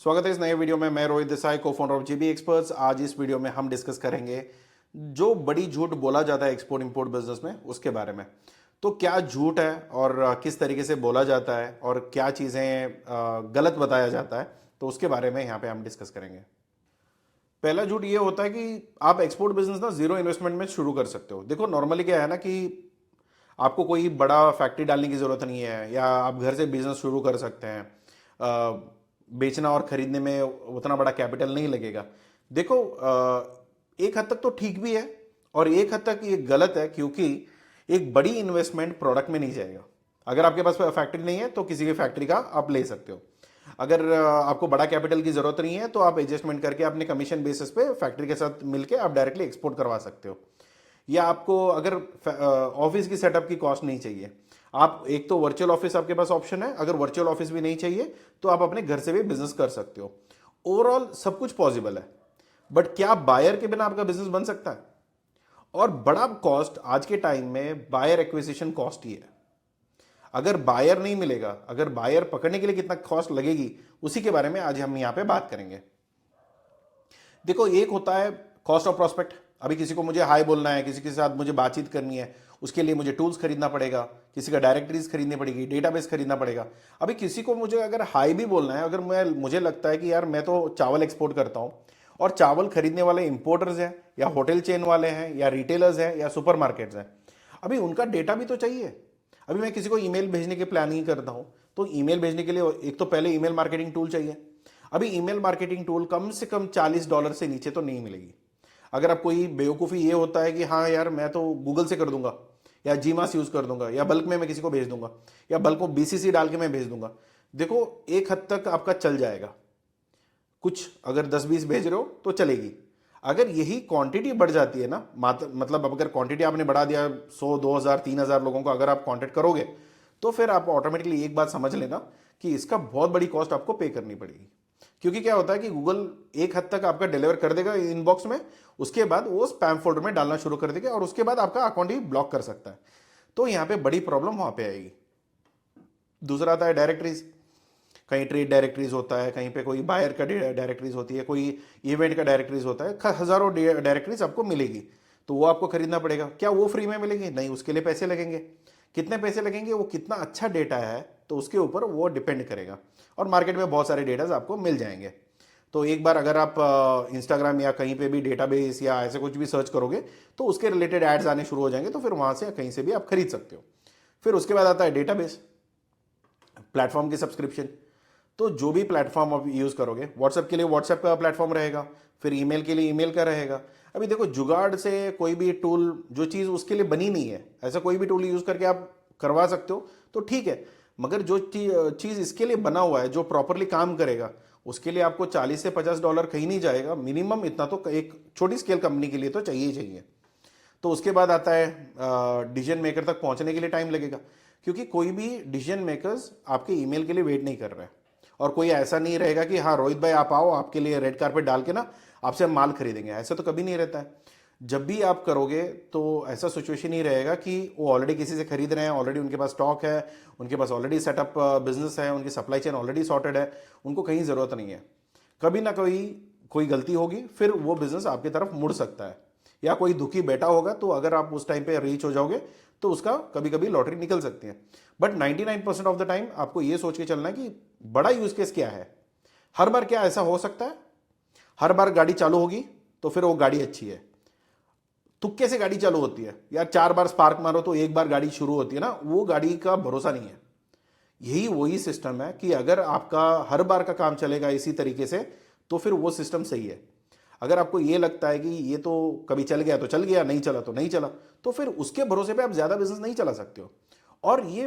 स्वागत है इस नए वीडियो में। मैं रोहित देसाई, को फाउंडर ऑफ जीबी एक्सपर्ट्स। आज इस वीडियो में हम डिस्कस करेंगे जो बड़ी झूठ बोला जाता है एक्सपोर्ट इंपोर्ट बिजनेस में, उसके बारे में। तो क्या झूठ है और किस तरीके से बोला जाता है और क्या चीज़ें गलत बताया जाता है, तो उसके बारे में यहाँ पे हम डिस्कस करेंगे। पहला झूठ ये होता है कि आप एक्सपोर्ट बिजनेस ना जीरो इन्वेस्टमेंट में शुरू कर सकते हो। देखो, नॉर्मली क्या है ना कि आपको कोई बड़ा फैक्ट्री डालने की ज़रूरत नहीं है, या आप घर से बिजनेस शुरू कर सकते हैं। बेचना और खरीदने में उतना बड़ा कैपिटल नहीं लगेगा। देखो, एक हद तक तो ठीक भी है और एक हद तक ये गलत है, क्योंकि एक बड़ी इन्वेस्टमेंट प्रोडक्ट में नहीं जाएगा। अगर आपके पास फैक्ट्री नहीं है तो किसी भी फैक्ट्री का आप ले सकते हो। अगर आपको बड़ा कैपिटल की जरूरत नहीं है तो आप एडजस्टमेंट करके अपने कमीशन बेसिस पे फैक्ट्री के साथ मिलके आप डायरेक्टली एक्सपोर्ट करवा सकते हो। या आपको अगर ऑफिस की सेटअप की कॉस्ट नहीं चाहिए, आप एक तो वर्चुअल ऑफिस आपके पास ऑप्शन है। अगर वर्चुअल ऑफिस भी नहीं चाहिए तो आप अपने घर से भी बिजनेस कर सकते हो। ओवरऑल सब कुछ पॉसिबल है, बट क्या बायर के बिना आपका बिजनेस बन सकता है? और बड़ा कॉस्ट आज के टाइम में बायर एक्विजिशन कॉस्ट ही है। अगर बायर नहीं मिलेगा, अगर बायर पकड़ने के लिए कितना कॉस्ट लगेगी, उसी के बारे में आज हम यहां पे बात करेंगे। देखो, एक होता है कॉस्ट ऑफ प्रॉस्पेक्ट। अभी किसी को मुझे हाई बोलना है, किसी के साथ मुझे बातचीत करनी है, उसके लिए मुझे टूल्स खरीदना पड़ेगा, किसी का डायरेक्टरीज खरीदनी पड़ेगी, डेटाबेस खरीदना पड़ेगा। अभी किसी को मुझे अगर हाई भी बोलना है, अगर मुझे लगता है कि यार मैं तो चावल एक्सपोर्ट करता हूं और चावल खरीदने वाले इंपोर्टर्स हैं, या होटल चेन वाले हैं, या रिटेलर्स हैं, या सुपर मार्केट्स हैं, अभी उनका डेटा भी तो चाहिए। अभी मैं किसी को ईमेल भेजने की प्लानिंग करता हूं, तो ईमेल भेजने के लिए एक तो पहले ईमेल मार्केटिंग टूल चाहिए। अभी ईमेल मार्केटिंग टूल कम से कम $40 से नीचे तो नहीं मिलेगी। अगर आप कोई बेवकूफ़ी ये होता है कि हाँ यार मैं तो गूगल से कर दूंगा, या जीमास यूज़ कर दूंगा, या बल्क में मैं किसी को भेज दूंगा, या बल्क को बीसीसी डाल के मैं भेज दूंगा। देखो, एक हद तक आपका चल जाएगा, कुछ अगर 10-20 भेज रहे हो तो चलेगी। अगर यही क्वांटिटी बढ़ जाती है ना, मतलब अब अगर क्वांटिटी आपने बढ़ा दिया 100, 2000, 3000 लोगों को अगर आप कांटेक्ट करोगे, तो फिर आप ऑटोमेटिकली एक बात समझ लेना कि इसका बहुत बड़ी कॉस्ट आपको पे करनी पड़ेगी। क्योंकि क्या होता है कि गूगल एक हद तक आपका डिलीवर कर देगा इनबॉक्स में, उसके बाद वो स्पैम फोल्डर में डालना शुरू कर देगा और उसके बाद आपका अकाउंट ही ब्लॉक कर सकता है। तो यहाँ पे बड़ी प्रॉब्लम वहां पे आएगी। दूसरा आता है डायरेक्टरीज। कहीं ट्रेड डायरेक्टरीज होता है, कहीं पे कोई बायर का डायरेक्टरीज होती है, कोई इवेंट का डायरेक्टरीज होता है। हजारों डायरेक्टरीज आपको मिलेगी, तो वो आपको खरीदना पड़ेगा। क्या वो फ्री में मिलेगी? नहीं, उसके लिए पैसे लगेंगे। कितने पैसे लगेंगे, वो कितना अच्छा डेटा है तो उसके ऊपर वो डिपेंड करेगा। और मार्केट में बहुत सारे डेटाज आपको मिल जाएंगे। तो एक बार अगर आप इंस्टाग्राम या कहीं पे भी डेटाबेस या ऐसे कुछ भी सर्च करोगे, तो उसके रिलेटेड एड्स आने शुरू हो जाएंगे, तो फिर वहां से कहीं से भी आप खरीद सकते हो। फिर उसके बाद आता है डेटाबेस, प्लेटफॉर्म की सब्सक्रिप्शन। तो जो भी प्लेटफॉर्म आप यूज करोगे, व्हाट्सएप के लिए व्हाट्सएप का प्लेटफॉर्म रहेगा, फिर ईमेल के लिए ईमेल का रहेगा। अभी देखो, जुगाड़ से कोई भी टूल, जो चीज़ उसके लिए बनी नहीं है, ऐसा कोई भी टूल यूज करके आप करवा सकते हो तो ठीक है। मगर जो चीज़ इसके लिए बना हुआ है, जो प्रॉपरली काम करेगा, उसके लिए आपको $40 से $50 कहीं नहीं जाएगा। मिनिमम इतना तो एक छोटी स्केल कंपनी के लिए तो चाहिए ही चाहिए। तो उसके बाद आता है डिसीजन मेकर तक पहुंचने के लिए टाइम लगेगा, क्योंकि कोई भी डिसीजन मेकर्स आपके ईमेल के लिए वेट नहीं कर रहे हैं। और कोई ऐसा नहीं रहेगा कि हाँ रोहित भाई आप आओ, आपके लिए रेड कारपेट डाल के ना आपसे हम माल खरीदेंगे, ऐसा तो कभी नहीं रहता है। जब भी आप करोगे तो ऐसा सिचुएशन ही रहेगा कि वो ऑलरेडी किसी से खरीद रहे हैं, ऑलरेडी उनके पास स्टॉक है, उनके पास ऑलरेडी सेटअप बिजनेस है, उनकी सप्लाई चेन ऑलरेडी सॉर्टेड है, उनको कहीं ज़रूरत नहीं है। कभी ना कभी कोई गलती होगी, फिर वो बिजनेस आपकी तरफ मुड़ सकता है, या कोई दुखी बैठा होगा, तो अगर आप उस टाइम पे रीच हो जाओगे तो उसका कभी कभी लॉटरी निकल सकती है। बट 99% ऑफ द टाइम आपको ये सोच के चलना है कि बड़ा यूज केस क्या है। हर बार क्या ऐसा हो सकता है, हर बार गाड़ी चालू होगी तो फिर वो गाड़ी अच्छी है? तुक्के से गाड़ी चालू होती है यार, 4 बार स्पार्क मारो तो एक बार गाड़ी शुरू होती है ना, वो गाड़ी का भरोसा नहीं है। यही वही सिस्टम है कि अगर आपका हर बार का काम चलेगा इसी तरीके से, तो फिर वो सिस्टम सही है। अगर आपको ये लगता है कि ये तो कभी चल गया तो चल गया, नहीं चला तो नहीं चला, तो फिर उसके भरोसे पे आप ज्यादा बिजनेस नहीं चला सकते हो। और ये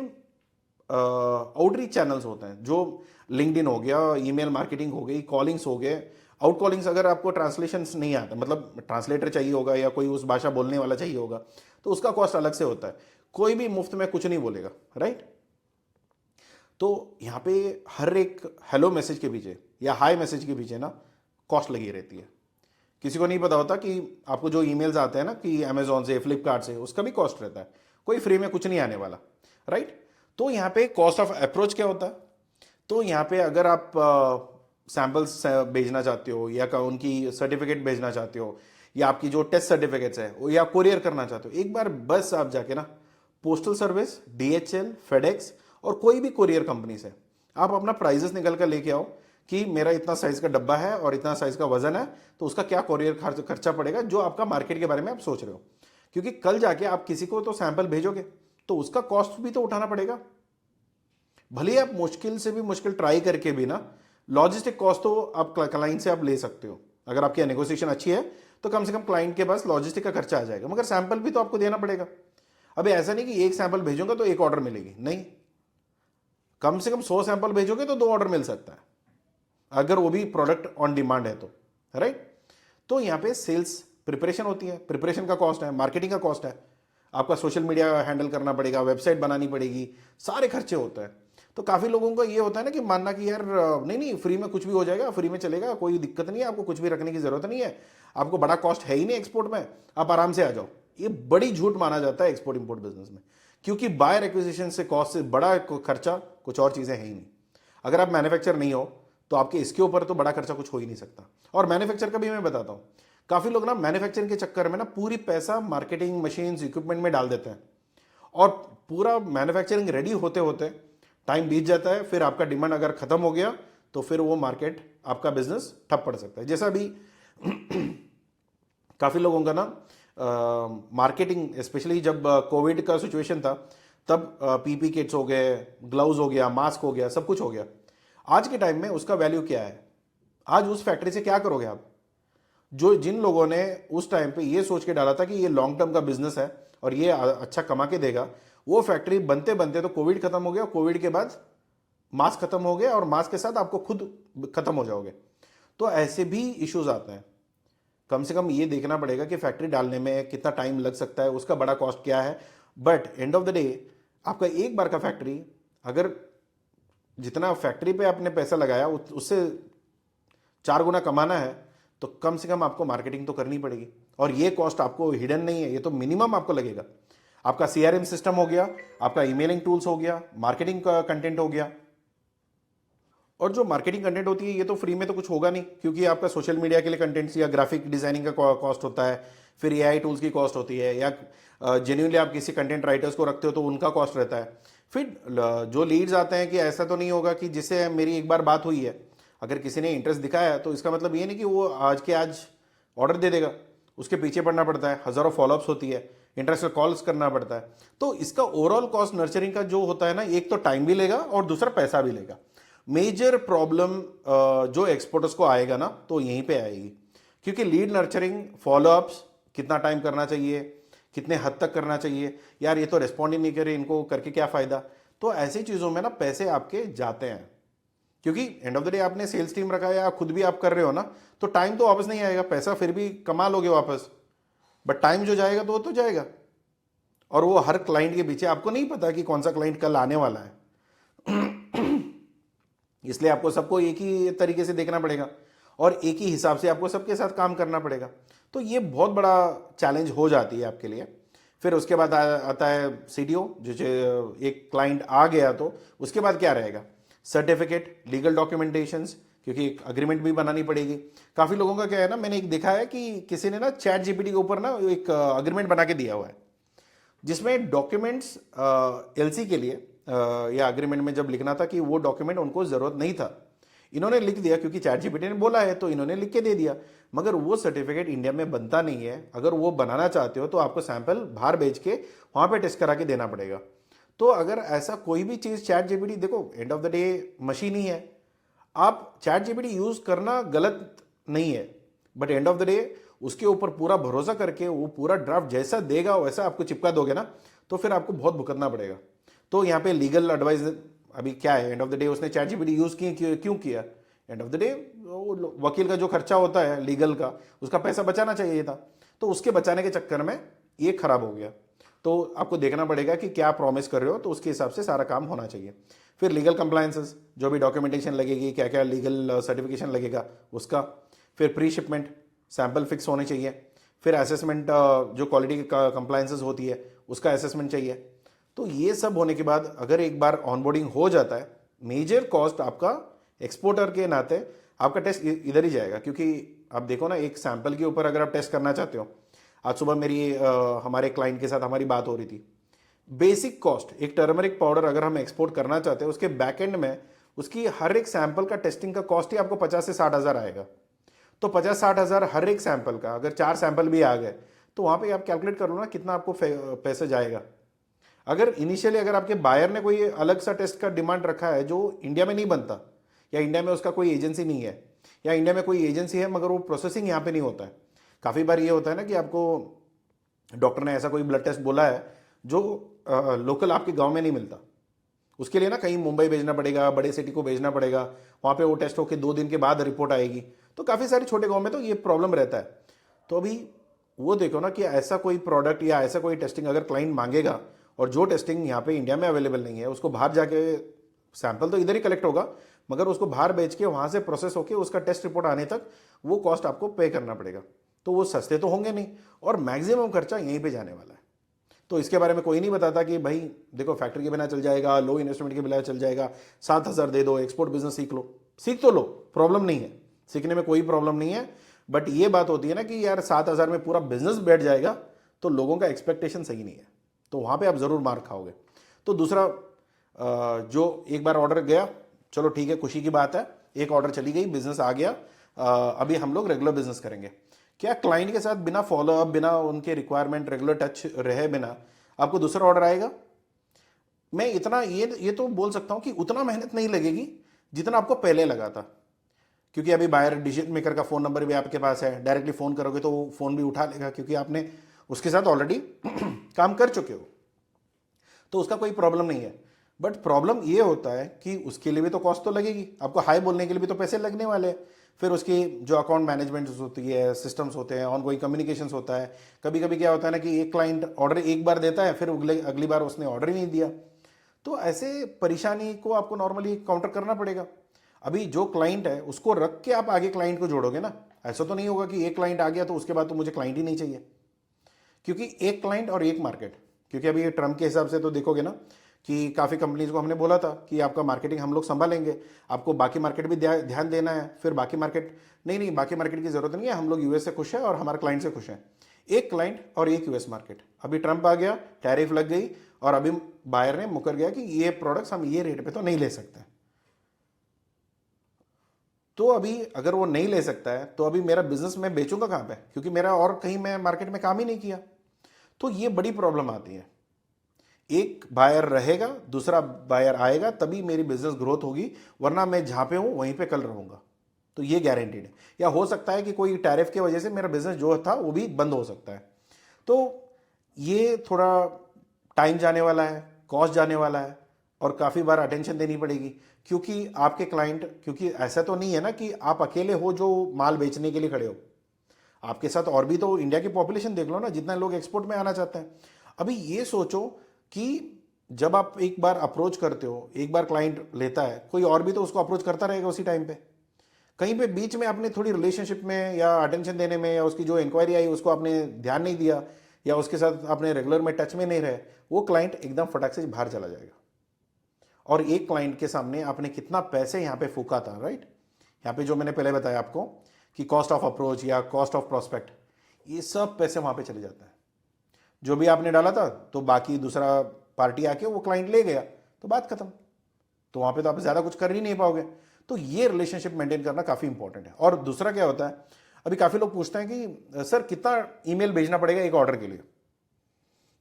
आउटरीच चैनल्स होते हैं, जो लिंक्डइन हो गया, ईमेल मार्केटिंग हो गई, कॉलिंग्स हो गए। आउट कॉलिंग्स अगर आपको ट्रांसलेशन नहीं आता, मतलब ट्रांसलेटर चाहिए होगा या कोई उस भाषा बोलने वाला चाहिए होगा, तो उसका कॉस्ट अलग से होता है। कोई भी मुफ्त में कुछ नहीं बोलेगा, राइट? तो यहाँ पे हर एक हेलो मैसेज के पीछे या हाय मैसेज के पीछे ना कॉस्ट लगी रहती है। किसी को नहीं पता होता कि आपको जो ईमेल्स आते हैं ना कि अमेजोन से, फ्लिपकार्ट से, उसका भी कॉस्ट रहता है। कोई फ्री में कुछ नहीं आने वाला, राइट? तो यहाँ पे कॉस्ट ऑफ अप्रोच क्या होता है? तो यहाँ पे अगर आप सैंपल्स भेजना चाहते हो या उनकी सर्टिफिकेट भेजना चाहते हो या आपकी जो टेस्ट सर्टिफिकेट्स है वो या कोरियर करना चाहते हो, एक बार बस आप जाके ना पोस्टल सर्विस, डीएचएल, फेडेक्स और कोई भी कोरियर कंपनी से आप अपना प्राइजेस निकल कर लेके आओ कि मेरा इतना साइज का डब्बा है और इतना साइज का वजन है, तो उसका क्या कोरियर खर्चा पड़ेगा, जो आपका मार्केट के बारे में आप सोच रहे हो। क्योंकि कल जाके आप किसी को तो सैंपल भेजोगे तो उसका कॉस्ट भी तो उठाना पड़ेगा। भले आप मुश्किल से भी मुश्किल ट्राई करके भी ना लॉजिस्टिक कॉस्ट तो आप क्लाइंट से आप ले सकते हो। अगर आपकी नेगोशिएशन अच्छी है तो कम से कम क्लाइंट के पास लॉजिस्टिक का खर्चा आ जाएगा, मगर सैंपल भी तो आपको देना पड़ेगा। अभी ऐसा नहीं कि एक सैंपल भेजोगे तो एक ऑर्डर मिलेगी, नहीं, कम से कम 100 सैंपल भेजोगे तो 2 ऑर्डर मिल सकता है, अगर वो भी प्रोडक्ट ऑन डिमांड है तो, राइट। तो यहाँ पे सेल्स प्रिपरेशन होती है, प्रिपरेशन का कॉस्ट है, मार्केटिंग का कॉस्ट है, आपका सोशल मीडिया हैंडल करना पड़ेगा, वेबसाइट बनानी पड़ेगी, सारे खर्चे होते हैं। तो काफ़ी लोगों का ये होता है ना कि मानना कि यार नहीं नहीं फ्री में कुछ भी हो जाएगा, फ्री में चलेगा, कोई दिक्कत नहीं है, आपको कुछ भी रखने की जरूरत नहीं है, आपको बड़ा कॉस्ट है ही नहीं एक्सपोर्ट में, आप आराम से आ जाओ। ये बड़ी झूठ माना जाता है एक्सपोर्ट इंपोर्ट बिजनेस में, क्योंकि बायर एक्विजिशन से कॉस्ट से बड़ा खर्चा कुछ और चीज़ें हैं ही नहीं। अगर आप मैन्युफैक्चर नहीं हो तो आपके इसके ऊपर तो बड़ा खर्चा कुछ हो ही नहीं सकता। और मैन्युफैक्चर का भी मैं बताता हूँ, काफ़ी लोग ना मैन्युफैक्चरिंग के चक्कर में ना पूरी पैसा मार्केटिंग, मशीन्स, इक्विपमेंट में डाल देते हैं और पूरा मैन्युफैक्चरिंग रेडी होते होते टाइम बीत जाता है, फिर आपका डिमांड अगर खत्म हो गया तो फिर वो मार्केट, आपका बिजनेस ठप पड़ सकता है। जैसा अभी काफ़ी लोगों का ना मार्केटिंग, स्पेशली जब कोविड का सिचुएशन था तब पीपी किट्स हो गए, ग्लव्स हो गया, मास्क हो गया, सब कुछ हो गया। आज के टाइम में उसका वैल्यू क्या है? आज उस फैक्ट्री से क्या करोगे आप? जिन लोगों ने उस टाइम पे ये सोच के डाला था कि ये लॉन्ग टर्म का बिजनेस है और ये अच्छा कमा के देगा, वो फैक्ट्री बनते बनते तो कोविड खत्म हो गया, कोविड के बाद मास्क खत्म हो गया और मास्क के साथ आपको खुद खत्म हो जाओगे। तो ऐसे भी इश्यूज आते हैं। कम से कम ये देखना पड़ेगा कि फैक्ट्री डालने में कितना टाइम लग सकता है, उसका बड़ा कॉस्ट क्या है। But end of the day आपका एक बार का फैक्ट्री, अगर जितना फैक्ट्री पे आपने पैसा लगाया उससे 4 गुना कमाना है तो कम से कम आपको मार्केटिंग तो करनी पड़ेगी। और ये कॉस्ट आपको हिडन नहीं है, ये तो मिनिमम आपको लगेगा। आपका सीआरएम सिस्टम हो गया, आपका ईमेलिंग टूल्स हो गया, मार्केटिंग का कंटेंट हो गया। और जो मार्केटिंग कंटेंट होती है ये तो फ्री में तो कुछ होगा नहीं, क्योंकि आपका सोशल मीडिया के लिए कंटेंट्स या ग्राफिक डिजाइनिंग का कॉस्ट होता है, फिर एआई टूल्स की कॉस्ट होती है, या जेन्युइनली आप किसी कंटेंट राइटर्स को रखते हो तो उनका कॉस्ट रहता है। फिर जो लीड्स आते हैं, कि ऐसा तो नहीं होगा कि जिससे मेरी एक बार बात हुई है, अगर किसी ने इंटरेस्ट दिखाया तो इसका मतलब ये नहीं कि वो आज के आज ऑर्डर दे देगा, उसके पीछे पड़ना पड़ता है, हजारों फॉलोअप्स होती है, इंटरेस्ट कॉल्स करना पड़ता है। तो इसका ओवरऑल कॉस्ट नर्चरिंग का जो होता है ना, एक तो टाइम भी लेगा और दूसरा पैसा भी लेगा। मेजर प्रॉब्लम जो एक्सपोर्टर्स को आएगा ना तो यहीं पे आएगी, क्योंकि लीड नर्चरिंग, फॉलोअप्स कितना टाइम करना चाहिए, कितने हद तक करना चाहिए, यार ये तो रिस्पॉन्ड ही नहीं करे, इनको करके क्या फायदा। तो ऐसी चीज़ों में ना पैसे आपके जाते हैं, क्योंकि एंड ऑफ द डे आपने सेल्स टीम रखा है या खुद भी आप कर रहे हो ना, तो टाइम तो वापस नहीं आएगा, पैसा फिर भी कमा लोगे वापस, बट टाइम जो जाएगा तो वो तो जाएगा। और वो हर क्लाइंट के पीछे आपको नहीं पता कि कौन सा क्लाइंट कल आने वाला है, इसलिए आपको सबको एक ही तरीके से देखना पड़ेगा और एक ही हिसाब से आपको सबके साथ काम करना पड़ेगा। तो ये बहुत बड़ा चैलेंज हो जाती है आपके लिए। फिर उसके बाद आता है सीडीओ, जो एक क्लाइंट आ गया तो उसके बाद क्या रहेगा, सर्टिफिकेट, लीगल डॉक्यूमेंटेशंस, क्योंकि एक अग्रीमेंट भी बनानी पड़ेगी। काफ़ी लोगों का क्या है ना, मैंने एक देखा है कि किसी ने ना चैट जीपीटी के ऊपर ना एक अग्रीमेंट बना के दिया हुआ है, जिसमें डॉक्यूमेंट्स एलसी के लिए या अग्रीमेंट में जब लिखना था कि वो डॉक्यूमेंट उनको ज़रूरत नहीं था, इन्होंने लिख दिया क्योंकि चैट जीपीटी ने बोला है तो इन्होंने लिख के दे दिया। मगर वो सर्टिफिकेट इंडिया में बनता नहीं है, अगर वो बनाना चाहते हो तो आपको सैंपल बाहर भेज के वहाँ पे टेस्ट करा के देना पड़ेगा। तो अगर ऐसा कोई भी चीज़ चैट जीपीटी, देखो एंड ऑफ द डे मशीन ही है, आप चैट जीपीटी यूज़ करना गलत नहीं है, but end of the day उसके ऊपर पूरा भरोसा करके वो पूरा ड्राफ्ट जैसा देगा वैसा आपको चिपका दोगे ना, तो फिर आपको बहुत भुगतना पड़ेगा। तो यहाँ पे लीगल एडवाइस अभी क्या है, एंड ऑफ द डे उसने चैट जीपीटी यूज़ क्यों किया, एंड ऑफ द डे वकील का जो खर्चा होता है लीगल का, उसका पैसा बचाना चाहिए था, तो उसके बचाने के चक्कर में ये खराब हो गया। तो आपको देखना पड़ेगा कि क्या प्रॉमिस कर रहे हो, तो उसके हिसाब से सारा काम होना चाहिए। फिर लीगल कंप्लायंसेस, जो भी डॉक्यूमेंटेशन लगेगी, क्या क्या लीगल सर्टिफिकेशन लगेगा उसका। फिर प्री शिपमेंट सैंपल फिक्स होने चाहिए। फिर असेसमेंट, जो क्वालिटी का कंप्लायंसेस होती है उसका असेसमेंट चाहिए। तो ये सब होने के बाद अगर एक बार ऑनबोर्डिंग हो जाता है, मेजर कॉस्ट आपका एक्सपोर्टर के नाते आपका टेस्ट इधर ही जाएगा, क्योंकि आप देखो ना, एक सैंपल के ऊपर अगर आप टेस्ट करना चाहते हो, आज सुबह मेरी हमारे क्लाइंट के साथ हमारी बात हो रही थी। बेसिक कॉस्ट एक टर्मरिक पाउडर अगर हम एक्सपोर्ट करना चाहते हैं, उसके बैक एंड में उसकी हर एक सैंपल का टेस्टिंग का कॉस्ट ही आपको 50 से 60 हज़ार आएगा। तो 50-60 हज़ार हर एक सैंपल का, अगर 4 सैंपल भी आ गए तो वहां पे आप कैलकुलेट कर लो ना कितना आपको पैसे जाएगा। अगर इनिशियली अगर आपके बायर ने कोई अलग सा टेस्ट का डिमांड रखा है जो इंडिया में नहीं बनता, या इंडिया में उसका कोई एजेंसी नहीं है, या इंडिया में कोई एजेंसी है मगर वो प्रोसेसिंग यहाँ पे नहीं होता है। काफ़ी बार ये होता है ना कि आपको डॉक्टर ने ऐसा कोई ब्लड टेस्ट बोला है जो लोकल आपके गांव में नहीं मिलता, उसके लिए ना कहीं मुंबई भेजना पड़ेगा, बड़े सिटी को भेजना पड़ेगा, वहाँ पे वो टेस्ट होकर 2 दिन के बाद रिपोर्ट आएगी। तो काफ़ी सारे छोटे गांव में तो ये प्रॉब्लम रहता है। तो अभी वो देखो ना कि ऐसा कोई प्रोडक्ट या ऐसा कोई टेस्टिंग अगर क्लाइंट मांगेगा, और जो टेस्टिंग यहाँ पे इंडिया में अवेलेबल नहीं है, उसको बाहर जाके सैंपल तो इधर ही कलेक्ट होगा, मगर उसको बाहर बेच के वहाँ से प्रोसेस होकर उसका टेस्ट रिपोर्ट आने तक वो कॉस्ट आपको पे करना पड़ेगा। तो वो सस्ते तो होंगे नहीं, और मैक्सिमम खर्चा यहीं पे जाने वाला है। तो इसके बारे में कोई नहीं बताता कि भाई देखो फैक्ट्री के बिना चल जाएगा, लो इन्वेस्टमेंट के बिना चल जाएगा, 7 हज़ार दे दो, एक्सपोर्ट बिजनेस सीख लो। सीख तो लो, प्रॉब्लम नहीं है, सीखने में कोई प्रॉब्लम नहीं है। बट ये बात होती है ना कि यार 7 हज़ार में पूरा बिजनेस बैठ जाएगा, तो लोगों का एक्सपेक्टेशन सही नहीं है, तो वहाँ पे आप ज़रूर मार खाओगे। तो दूसरा, जो एक बार ऑर्डर गया, चलो ठीक है, खुशी की बात है, एक ऑर्डर चली गई, बिजनेस आ गया, अभी हम लोग रेगुलर बिजनेस करेंगे। क्या क्लाइंट के साथ बिना फॉलोअप, बिना उनके रिक्वायरमेंट, रेगुलर टच रहे बिना आपको दूसरा ऑर्डर आएगा? मैं इतना ये तो बोल सकता हूं कि उतना मेहनत नहीं लगेगी जितना आपको पहले लगा था, क्योंकि अभी बायर डिसीजन मेकर का फोन नंबर भी आपके पास है, डायरेक्टली फोन करोगे तो वो फोन भी उठा लेगा, क्योंकि आपने उसके साथ ऑलरेडी काम कर चुके हो, तो उसका कोई प्रॉब्लम नहीं है। बट प्रॉब्लम ये होता है कि उसके लिए भी तो कॉस्ट तो लगेगी, आपको हाई बोलने के लिए भी तो पैसे लगने वाले हैं। फिर उसकी जो अकाउंट मैनेजमेंट होती है, सिस्टम्स होते हैं, ऑन गोइंग कम्युनिकेशंस होता है। कभी कभी क्या होता है ना कि एक क्लाइंट ऑर्डर एक बार देता है, फिर अगली बार उसने ऑर्डर ही नहीं दिया, तो ऐसे परेशानी को आपको नॉर्मली काउंटर करना पड़ेगा। अभी जो क्लाइंट है उसको रख के आप आगे क्लाइंट को जोड़ोगे ना, ऐसा तो नहीं होगा कि एक क्लाइंट आ गया तो उसके बाद तो मुझे क्लाइंट ही नहीं चाहिए, क्योंकि एक क्लाइंट और एक मार्केट। क्योंकि अभी ट्रम्प के हिसाब से तो देखोगे ना कि काफ़ी कंपनीज को हमने बोला था कि आपका मार्केटिंग हम लोग संभालेंगे, आपको बाकी मार्केट भी ध्यान देना है। फिर बाकी मार्केट, नहीं बाकी मार्केट की जरूरत नहीं है, हम लोग यूएस से खुश है और हमारे क्लाइंट से खुश हैं। एक क्लाइंट और एक यूएस मार्केट। अभी ट्रम्प आ गया, टैरिफ लग गई, और अभी बायर ने मुकर गया कि ये प्रोडक्ट्स हम ये रेट पे तो नहीं ले सकते। तो अभी अगर वो नहीं ले सकता है तो अभी मेरा बिजनेस मैं बेचूंगा कहां पे, क्योंकि मेरा और कहीं मैं मार्केट में काम ही नहीं किया। तो ये बड़ी प्रॉब्लम आती है। एक बायर रहेगा, दूसरा बायर आएगा, तभी मेरी बिजनेस ग्रोथ होगी, वरना मैं जहां पे हूं वहीं पे कल रहूंगा। तो ये गारंटीड है। या हो सकता है कि कोई टैरिफ की वजह से मेरा बिजनेस जो था वो भी बंद हो सकता है। तो ये थोड़ा टाइम जाने वाला है, कॉस्ट जाने वाला है, और काफ़ी बार अटेंशन देनी पड़ेगी, क्योंकि आपके क्लाइंट, क्योंकि ऐसा तो नहीं है ना कि आप अकेले हो जो माल बेचने के लिए खड़े हो, आपके साथ और भी तो इंडिया की पॉपुलेशन देख लो ना, जितना लोग एक्सपोर्ट में आना चाहते हैं। अभी ये सोचो कि जब आप एक बार अप्रोच करते हो, एक बार क्लाइंट लेता है, कोई और भी तो उसको अप्रोच करता रहेगा उसी टाइम पे। कहीं पे बीच में आपने थोड़ी रिलेशनशिप में या अटेंशन देने में, या उसकी जो इंक्वायरी आई उसको आपने ध्यान नहीं दिया, या उसके साथ आपने रेगुलर में टच में नहीं रहे, वो क्लाइंट एकदम फटाक से बाहर चला जाएगा। और एक क्लाइंट के सामने आपने कितना पैसे यहाँ पे फूका था, राइट? यहाँ पे जो मैंने पहले बताया आपको कि कॉस्ट ऑफ अप्रोच या कॉस्ट ऑफ प्रोस्पेक्ट, ये सब पैसे वहाँ पे चले जाते हैं। जो भी आपने डाला था तो बाकी दूसरा पार्टी आके वो क्लाइंट ले गया, तो बात खत्म। तो वहाँ पे तो आप ज़्यादा कुछ कर ही नहीं पाओगे। तो ये रिलेशनशिप मेंटेन करना काफ़ी इंपॉर्टेंट है। और दूसरा क्या होता है, अभी काफ़ी लोग पूछते हैं कि सर कितना ईमेल भेजना पड़ेगा एक ऑर्डर के लिए?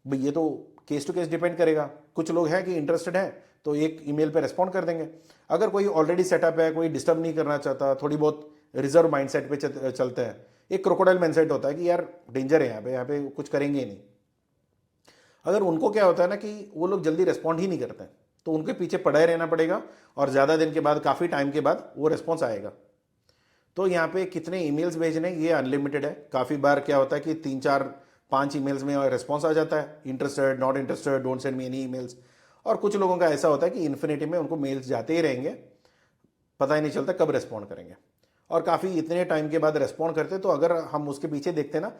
भाई ये तो केस टू केस डिपेंड करेगा। कुछ लोग हैं कि इंटरेस्टेड है तो एक ईमेल पे रेस्पॉन्ड कर देंगे। अगर कोई ऑलरेडी सेटअप है, कोई डिस्टर्ब नहीं करना चाहता, थोड़ी बहुत रिजर्व माइंडसेट पे चलते हैं, एक क्रोकोडाइल माइंडसेट होता है कि यार डेंजर है यहाँ पे कुछ करेंगे ही नहीं। अगर उनको क्या होता है ना कि वो लोग जल्दी रेस्पॉन्ड ही नहीं करते हैं, तो उनके पीछे पड़ा ही रहना पड़ेगा, और ज़्यादा दिन के बाद, काफ़ी टाइम के बाद वो रिस्पॉन्स आएगा। तो यहाँ पे कितने ईमेल्स भेजने, ये अनलिमिटेड है। काफ़ी बार क्या होता है कि 3 4 5 ईमेल्स में रिस्पॉन्स आ जाता है, interested, not interested, don't send me any emails. और कुछ लोगों का ऐसा होता है कि इन्फिनिटी में उनको मेल्स जाते ही रहेंगे, पता ही नहीं चलता कब रेस्पॉन्ड करेंगे, और काफ़ी इतने टाइम के बाद रेस्पॉन्ड करते। तो अगर हम उसके पीछे देखते ना,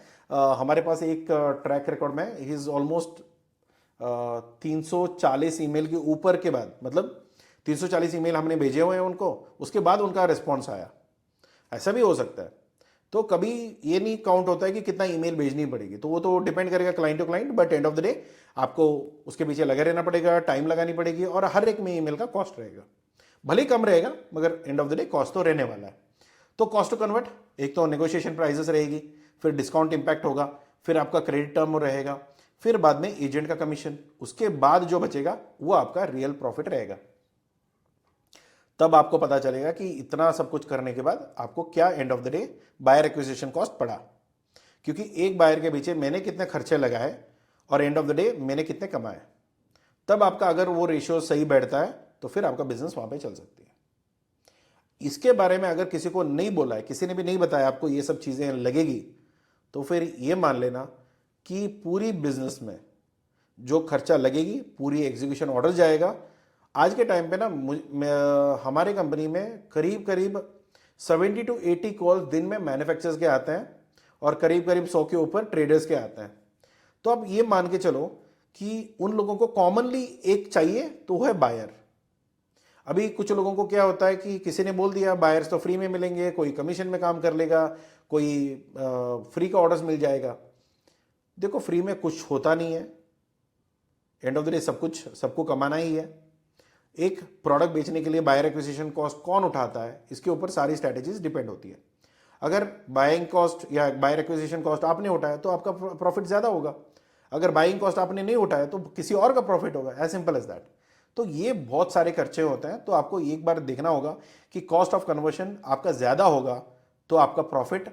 हमारे पास एक ट्रैक रिकॉर्ड में ही इज़ ऑलमोस्ट 340 ईमेल के ऊपर के बाद, मतलब 340 ईमेल हमने भेजे हुए हैं उनको, उसके बाद उनका रिस्पॉन्स आया। ऐसा भी हो सकता है। तो कभी ये नहीं काउंट होता है कि कितना ईमेल भेजनी पड़ेगी, तो वो तो डिपेंड करेगा client to client, but end of the day आपको उसके पीछे लगे रहना पड़ेगा, टाइम लगानी पड़ेगी, और हर एक में ईमेल का कॉस्ट रहेगा, भले ही कम रहेगा मगर and of the day cost तो रहने वाला है। तो कॉस्ट टू कन्वर्ट, एक तो नेगोशिएशन प्राइसेस रहेगी, फिर डिस्काउंट इंपैक्ट होगा, फिर आपका क्रेडिट टर्म रहेगा, फिर बाद में एजेंट का कमीशन, उसके बाद जो बचेगा वो आपका रियल प्रॉफिट रहेगा। तब आपको पता चलेगा कि इतना सब कुछ करने के बाद आपको क्या end of the day buyer acquisition cost पड़ा, क्योंकि एक बायर के पीछे मैंने कितने खर्चे लगाए और एंड ऑफ द डे मैंने कितने कमाए। तब आपका अगर वो रेशियो सही बैठता है तो फिर आपका बिजनेस वहां पे चल सकती है। इसके बारे में अगर किसी को नहीं बोला है, किसी ने भी नहीं बताया आपको ये सब चीजें लगेगी, तो फिर ये मान लेना कि पूरी बिजनेस में जो खर्चा लगेगी, पूरी एग्जीक्यूशन ऑर्डर जाएगा। आज के टाइम पे ना हमारे कंपनी में करीब करीब 70 to 80 कॉल्स दिन में मैन्युफैक्चरर्स के आते हैं और करीब करीब 100 के ऊपर ट्रेडर्स के आते हैं। तो अब ये मान के चलो कि उन लोगों को कॉमनली एक चाहिए, तो वो है बायर। अभी कुछ लोगों को क्या होता है कि किसी ने बोल दिया बायर्स तो फ्री में मिलेंगे, कोई कमीशन में काम कर लेगा, कोई फ्री का ऑर्डर्स मिल जाएगा। देखो फ्री में कुछ होता नहीं है, एंड ऑफ द डे सब कुछ सबको कमाना ही है। एक प्रोडक्ट बेचने के लिए बायर एक्विजिशन कॉस्ट कौन उठाता है, इसके ऊपर सारी स्ट्रैटेजीज डिपेंड होती है। अगर बाइंग कॉस्ट या बायर एक्विजिशन कॉस्ट आपने उठाया तो आपका प्रॉफिट ज्यादा होगा, अगर बाइंग कॉस्ट आपने नहीं उठाया तो किसी और का प्रॉफिट होगा, एज सिंपल एज दैट। तो ये बहुत सारे खर्चे होते हैं, तो आपको एक बार देखना होगा कि कॉस्ट ऑफ कन्वर्शन आपका ज्यादा होगा तो आपका प्रॉफिट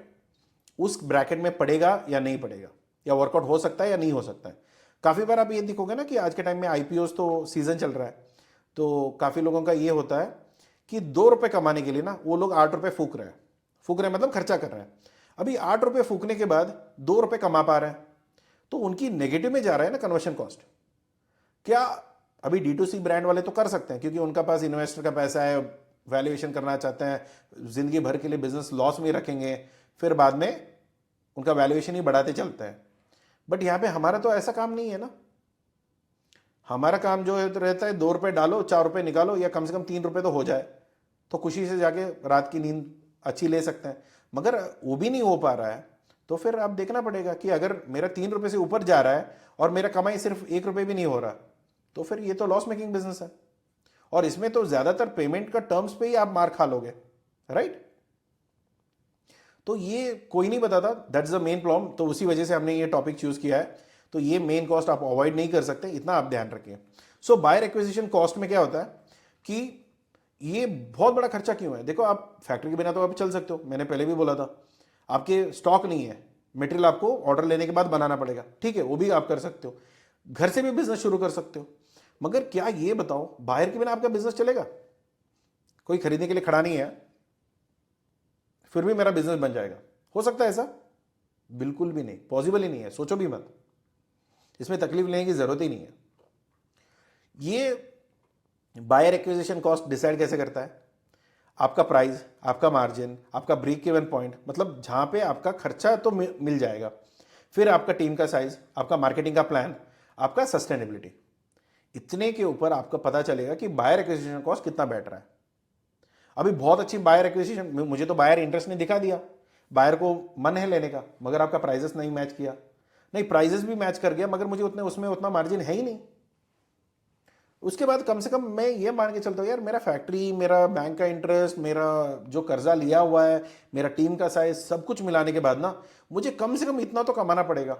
उस ब्रैकेट में पड़ेगा या नहीं पड़ेगा, या वर्कआउट हो सकता है या नहीं हो सकता है। काफी बार आप ये देखोगे ना कि आज के टाइम में आईपीओस तो सीजन चल रहा है, तो काफी लोगों का ये होता है कि 2 रुपए कमाने के लिए ना वो लोग 8 रुपए फूक रहे हैं, मतलब खर्चा कर रहे हैं। अभी 8 रुपए फूकने के बाद 2 रुपए कमा पा रहे हैं, तो उनकी नेगेटिव में जा रहा है ना कन्वर्शन कॉस्ट। क्या अभी D2C ब्रांड वाले तो कर सकते हैं क्योंकि उनका पास इन्वेस्टर का पैसा है, वैल्यूएशन करना चाहते हैं, जिंदगी भर के लिए बिजनेस लॉस में रखेंगे, फिर बाद में उनका वैल्यूएशन ही बढ़ाते चलते हैं। बट यहां पे हमारा तो ऐसा काम नहीं है ना। हमारा काम जो है तो रहता है 2 रुपए डालो, 4 रुपए निकालो, या कम से कम 3 रुपए तो हो जाए, तो खुशी से जाके रात की नींद अच्छी ले सकते हैं। मगर वो भी नहीं हो पा रहा है, तो फिर आप देखना पड़ेगा कि अगर मेरा 3 रुपए से ऊपर जा रहा है और मेरा कमाई सिर्फ 1 रुपए भी नहीं हो रहा, तो फिर ये तो लॉस मेकिंग बिजनेस है। और इसमें तो ज्यादातर पेमेंट का टर्म्स पे ही आप मार खा लोगे, राइट। तो ये कोई नहीं बताता, दैट्स द मेन प्रॉब्लम। तो उसी वजह से हमने ये टॉपिक चूज किया है। तो ये मेन कॉस्ट आप अवॉइड नहीं कर सकते, इतना आप ध्यान रखिए। सो बायर एक्विजिशन कॉस्ट में क्या होता है कि ये बहुत बड़ा खर्चा क्यों है। देखो आप फैक्ट्री के बिना तो आप चल सकते हो, मैंने पहले भी बोला था। आपके स्टॉक नहीं है, मटेरियल आपको ऑर्डर लेने के बाद बनाना पड़ेगा, ठीक है, वो भी आप कर सकते हो। घर से भी बिजनेस शुरू कर सकते हो। मगर क्या ये बताओ बायर के बिना आपका बिजनेस चलेगा? कोई खरीदने के लिए खड़ा नहीं है फिर भी मेरा बिजनेस बन जाएगा, हो सकता है ऐसा? बिल्कुल भी नहीं, पॉसिबल ही नहीं है, सोचो भी मत। इसमें तकलीफ लेने की जरूरत ही नहीं है। ये बायर एक्विजिशन कॉस्ट डिसाइड कैसे करता है? आपका प्राइस, आपका मार्जिन, आपका ब्रेक इवन पॉइंट, मतलब जहां पे आपका खर्चा तो मिल जाएगा, फिर आपका टीम का साइज, आपका मार्केटिंग का प्लान, आपका सस्टेनेबिलिटी, इतने के ऊपर आपको पता चलेगा कि बायर एक्विजिशन कॉस्ट कितना बैठ रहा है। अभी बहुत अच्छी बायर एक्विजिशन, मुझे तो बायर इंटरेस्ट ने दिखा दिया, बायर को मन है लेने का, मगर आपका प्राइजेस नहीं मैच किया, नहीं प्राइजेस भी मैच कर गया मगर मुझे उतने उसमें उतना मार्जिन है ही नहीं। उसके बाद कम से कम मैं ये मान के चलता हूँ यार, मेरा फैक्ट्री, मेरा बैंक का इंटरेस्ट, मेरा जो कर्जा लिया हुआ है, मेरा टीम का साइज, सब कुछ मिलाने के बाद ना मुझे कम से कम इतना तो कमाना पड़ेगा।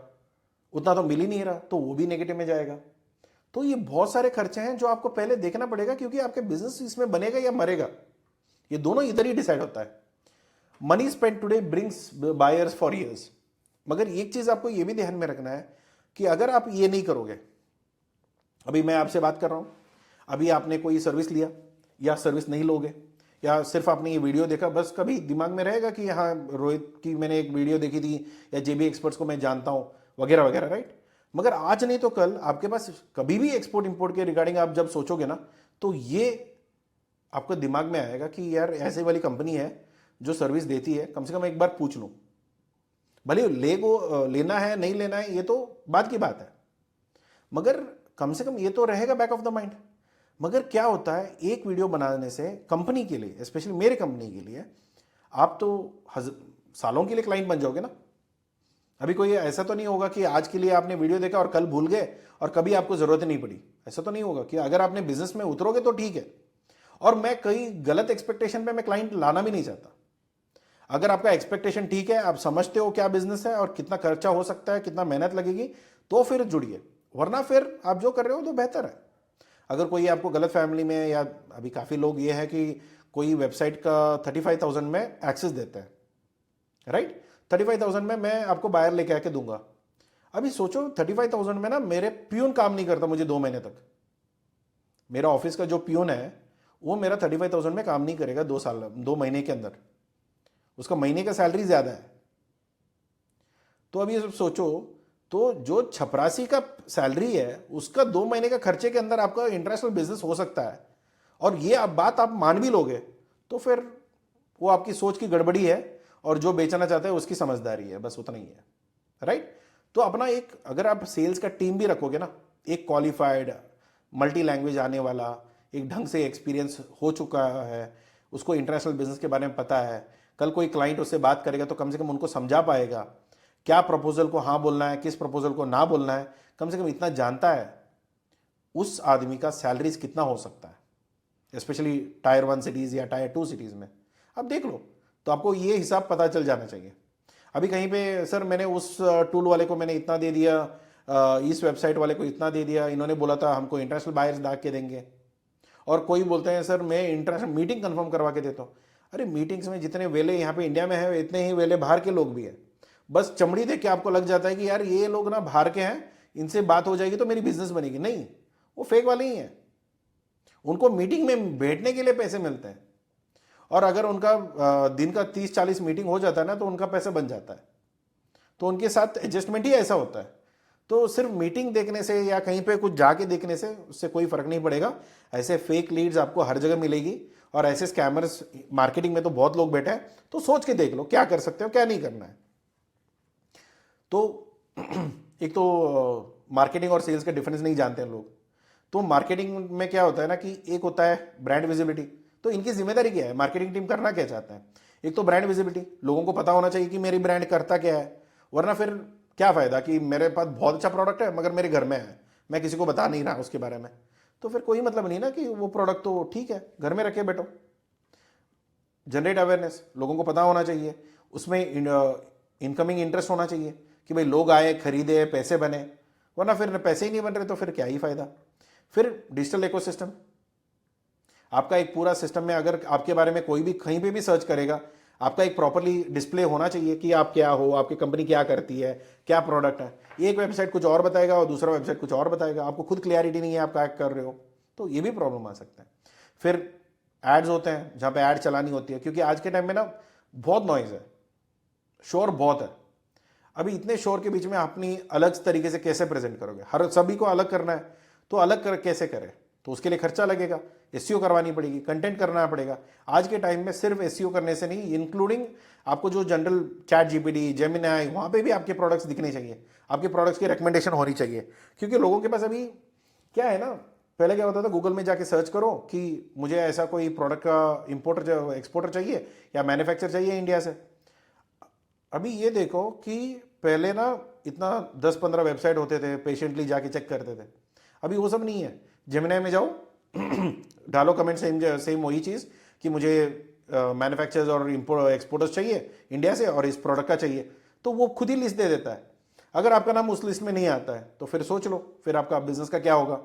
उतना तो मिल ही नहीं रहा, तो वो भी नेगेटिव में जाएगा। तो ये बहुत सारे खर्चे हैं जो आपको पहले देखना पड़ेगा, क्योंकि आपके बिजनेस इसमें बनेगा या मरेगा, ये दोनों इधर ही डिसाइड होता है। Money spend today brings buyers for years. मगर एक चीज आपको ये भी ध्यान में रखना है कि अगर आप ये नहीं करोगे, अभी मैं आपसे बात कर रहा हूं, अभी आपने कोई सर्विस लिया या सर्विस नहीं लोगे, या सिर्फ आपने ये वीडियो देखा, बस कभी दिमाग में रहेगा कि हाँ रोहित की मैंने एक वीडियो देखी थी, या जेबी एक्सपर्ट्स को मैं जानता हूं, वगैरह वगैरह, राइट। मगर आज नहीं तो कल आपके पास कभी भी एक्सपोर्ट इंपोर्ट के रिगार्डिंग आप जब सोचोगे ना, तो ये आपको दिमाग में आएगा कि यार ऐसे वाली कंपनी है जो सर्विस देती है, कम से कम एक बार पूछ लो। भले लेना है नहीं लेना है ये तो बाद की बात है, मगर कम से कम ये तो रहेगा बैक ऑफ द माइंड। मगर क्या होता है, एक वीडियो बनाने से कंपनी के लिए, स्पेशली मेरे कंपनी के लिए, आप तो सालों के लिए क्लाइंट बन जाओगे ना। अभी कोई ऐसा तो नहीं होगा कि आज के लिए आपने वीडियो देखा और कल भूल गए और कभी आपको जरूरत ही नहीं पड़ी। ऐसा तो नहीं होगा कि अगर आपने बिजनेस में उतरोगे तो ठीक है। और मैं कई गलत एक्सपेक्टेशन पे मैं क्लाइंट लाना भी नहीं चाहता। अगर आपका एक्सपेक्टेशन ठीक है, आप समझते हो क्या बिजनेस है और कितना खर्चा हो सकता है, कितना मेहनत लगेगी, तो फिर जुड़िए। वरना फिर आप जो कर रहे हो तो बेहतर है। अगर कोई आपको गलत फैमिली में, या अभी काफ़ी लोग ये है कि कोई वेबसाइट का 35,000 में एक्सेस देता है, राइट। 35,000 में मैं आपको बायर लेके आके दूंगा। अभी सोचो 35,000 में ना मेरे प्यून काम नहीं करता मुझे 2 महीने तक। मेरा ऑफिस का जो प्यून है वो मेरा 35,000 में काम नहीं करेगा 2 साल, 2 महीने के अंदर। उसका महीने का सैलरी ज्यादा है। तो अब ये सब सोचो, तो जो छपरासी का सैलरी है उसका 2 महीने का खर्चे के अंदर आपका इंटरनेशनल बिजनेस हो सकता है। और ये आप बात आप मान भी लोगे तो फिर वो आपकी सोच की गड़बड़ी है और जो बेचना चाहता है उसकी समझदारी है, बस उतना ही है, राइट। तो अपना एक, अगर आप सेल्स का टीम भी रखोगे ना, एक क्वालिफाइड मल्टी लैंग्वेज आने वाला, एक ढंग से एक्सपीरियंस हो चुका है, उसको इंटरनेशनल बिजनेस के बारे में पता है, कल कोई क्लाइंट उससे बात करेगा तो कम से कम उनको समझा पाएगा क्या प्रपोजल को हाँ बोलना है, किस प्रपोजल को ना बोलना है, कम से कम इतना जानता है, उस आदमी का सैलरीज कितना हो सकता है, स्पेशली टायर 1 सिटीज या टायर 2 सिटीज में। आप देख लो तो आपको ये हिसाब पता चल जाना चाहिए। अभी कहीं पे सर मैंने उस टूल वाले को मैंने इतना दे दिया, इस वेबसाइट वाले को इतना दे दिया, इन्होंने बोला था हमको इंटरनेशनल बायर्स ला के देंगे। और कोई बोलते हैं सर मैं इंटरनेशनल मीटिंग कंफर्म करवा के देता हूँ। अरे मीटिंग्स में जितने वेले यहाँ पे इंडिया में है इतने ही वेले बाहर के लोग भी हैं। बस चमड़ी देख के आपको लग जाता है कि यार ये लोग ना बाहर के हैं, इनसे बात हो जाएगी तो मेरी बिजनेस बनेगी। नहीं, वो फेक वाले ही हैं। उनको मीटिंग में बैठने के लिए पैसे मिलते हैं और अगर उनका दिन का 30-40 मीटिंग हो जाता है ना तो उनका पैसा बन जाता है। तो उनके साथ एडजस्टमेंट ही ऐसा होता है। तो सिर्फ मीटिंग देखने से या कहीं पे कुछ जाके देखने से उससे कोई फर्क नहीं पड़ेगा। ऐसे फेक लीड्स आपको हर जगह मिलेगी और ऐसे स्कैमर्स मार्केटिंग में तो बहुत लोग बैठे हैं। तो सोच के देख लो क्या कर सकते हो, क्या नहीं करना है। तो एक तो मार्केटिंग और सेल्स का डिफरेंस नहीं जानते हैं लोग। तो मार्केटिंग में क्या होता है ना कि एक होता है ब्रांड विजिबिलिटी। तो इनकी जिम्मेदारी क्या है, मार्केटिंग टीम करना क्या चाहता है? एक तो ब्रांड विजिबिलिटी, लोगों को पता होना चाहिए कि मेरी ब्रांड करता क्या है। वरना फिर क्या फायदा कि मेरे पास बहुत अच्छा प्रोडक्ट है मगर मेरे घर में है, मैं किसी को बता नहीं रहा उसके बारे में, तो फिर कोई मतलब नहीं ना कि वो प्रोडक्ट तो ठीक है घर में रखे बैठो। जनरेट अवेयरनेस, लोगों को पता होना चाहिए, उसमें इनकमिंग इंटरेस्ट होना चाहिए कि भाई लोग आए खरीदे पैसे बने। वरना फिर पैसे ही नहीं बन रहे तो फिर क्या ही फायदा। फिर डिजिटल इकोसिस्टम, आपका एक पूरा सिस्टम में अगर आपके बारे में कोई भी कहीं पे भी सर्च करेगा, आपका एक प्रॉपर्ली डिस्प्ले होना चाहिए कि आप क्या हो, आपकी कंपनी क्या करती है, क्या प्रोडक्ट है। एक वेबसाइट कुछ और बताएगा और दूसरा वेबसाइट कुछ और बताएगा, आपको खुद क्लियरिटी नहीं है आप क्या कर रहे हो, तो ये भी प्रॉब्लम आ सकता है। फिर एड्स होते हैं जहाँ पे एड चलानी होती है, क्योंकि आज के टाइम में ना बहुत नॉइज है, शोर बहुत है। अभी इतने शोर के बीच में अपनी अलग तरीके से कैसे प्रेजेंट करोगे? हर सभी को अलग करना है तो अलग कर कैसे करें? तो उसके लिए खर्चा लगेगा, एसईओ करवानी पड़ेगी, कंटेंट करना पड़ेगा। आज के टाइम में सिर्फ एसईओ करने से नहीं, इंक्लूडिंग आपको जो जनरल चैट जीपीटी, जेमिनी, वहाँ पे भी आपके प्रोडक्ट्स दिखने चाहिए, आपके प्रोडक्ट्स की रिकमेंडेशन होनी चाहिए। क्योंकि लोगों के पास अभी क्या है ना, पहले क्या होता था गूगल में जाके सर्च करो कि मुझे ऐसा कोई प्रोडक्ट का इंपोर्टर एक्सपोर्टर चाहिए या मैन्युफैक्चर चाहिए इंडिया से। अभी ये देखो कि पहले ना इतना 10-15 वेबसाइट होते थे, पेशेंटली जाके चेक करते थे। अभी वो सब नहीं है। जेमिनी में जाओ डालो कमेंट, सेम वही चीज़ कि मुझे मैन्युफैक्चरर्स और एक्सपोर्टर्स चाहिए इंडिया से और इस प्रोडक्ट का चाहिए, तो वो खुद ही लिस्ट दे देता है। अगर आपका नाम उस लिस्ट में नहीं आता है तो फिर सोच लो फिर आपका बिजनेस का क्या होगा।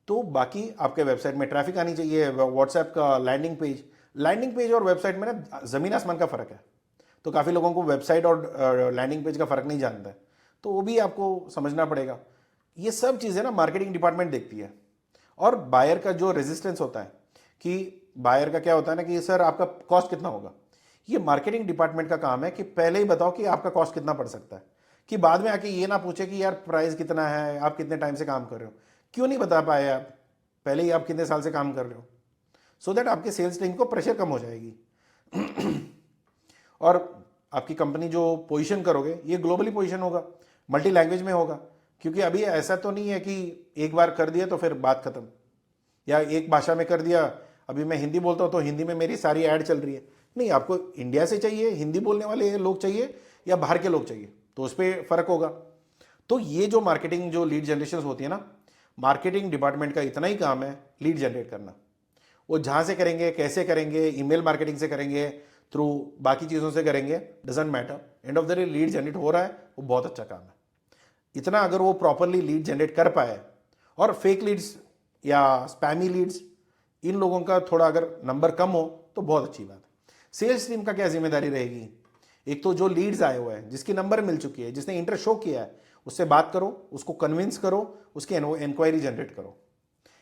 तो बाकी आपके वेबसाइट में ट्रैफिक आनी चाहिए, व्हाट्सएप का लैंडिंग पेज और वेबसाइट में ना ज़मीन आसमान का फ़र्क है। तो काफ़ी लोगों को वेबसाइट और लैंडिंग पेज का फ़र्क नहीं जानता है, तो वो भी आपको समझना पड़ेगा। ये सब चीज़ें ना मार्केटिंग डिपार्टमेंट देखती है। और बायर का जो रेजिस्टेंस होता है कि बायर का क्या होता है ना कि सर आपका कॉस्ट कितना होगा, ये मार्केटिंग डिपार्टमेंट का काम है कि पहले ही बताओ कि आपका कॉस्ट कितना पड़ सकता है, कि बाद में आके ये ना पूछे कि यार प्राइस कितना है, आप कितने टाइम से काम कर रहे हो। क्यों नहीं बता पाए आप पहले ही, आप कितने साल से काम कर रहे हो, सो दैट आपके सेल्स टीम को प्रेशर कम हो जाएगी। और आपकी कंपनी जो पोजीशन करोगे ये ग्लोबली पोजीशन होगा, मल्टी लैंग्वेज में होगा। क्योंकि अभी ऐसा तो नहीं है कि एक बार कर दिया तो फिर बात खत्म, या एक भाषा में कर दिया अभी मैं हिंदी बोलता हूँ तो हिंदी में मेरी सारी ऐड चल रही है। नहीं, आपको इंडिया से चाहिए, हिंदी बोलने वाले लोग चाहिए या बाहर के लोग चाहिए, तो उस पर फर्क होगा। तो ये जो मार्केटिंग, जो लीड जनरेशन होती है ना, मार्केटिंग डिपार्टमेंट का इतना ही काम है लीड जनरेट करना। वो जहां से करेंगे, कैसे करेंगे, ईमेल मार्केटिंग से करेंगे, थ्रू बाकी चीज़ों से करेंगे, doesn't matter, and of the day lead generate हो रहा है, वो बहुत अच्छा काम है। इतना अगर वो प्रॉपरली लीड जनरेट कर पाए, और फेक लीड्स या स्पैमी लीड्स, इन लोगों का थोड़ा अगर नंबर कम हो तो बहुत अच्छी बात है। सेल्स टीम का क्या जिम्मेदारी रहेगी? एक तो जो लीड्स आए हुए हैं, जिसकी नंबर मिल चुकी है, जिसने इंटरेस्ट शो किया है, उससे बात करो, उसको कन्विंस करो, उसकी इंक्वायरी जनरेट करो।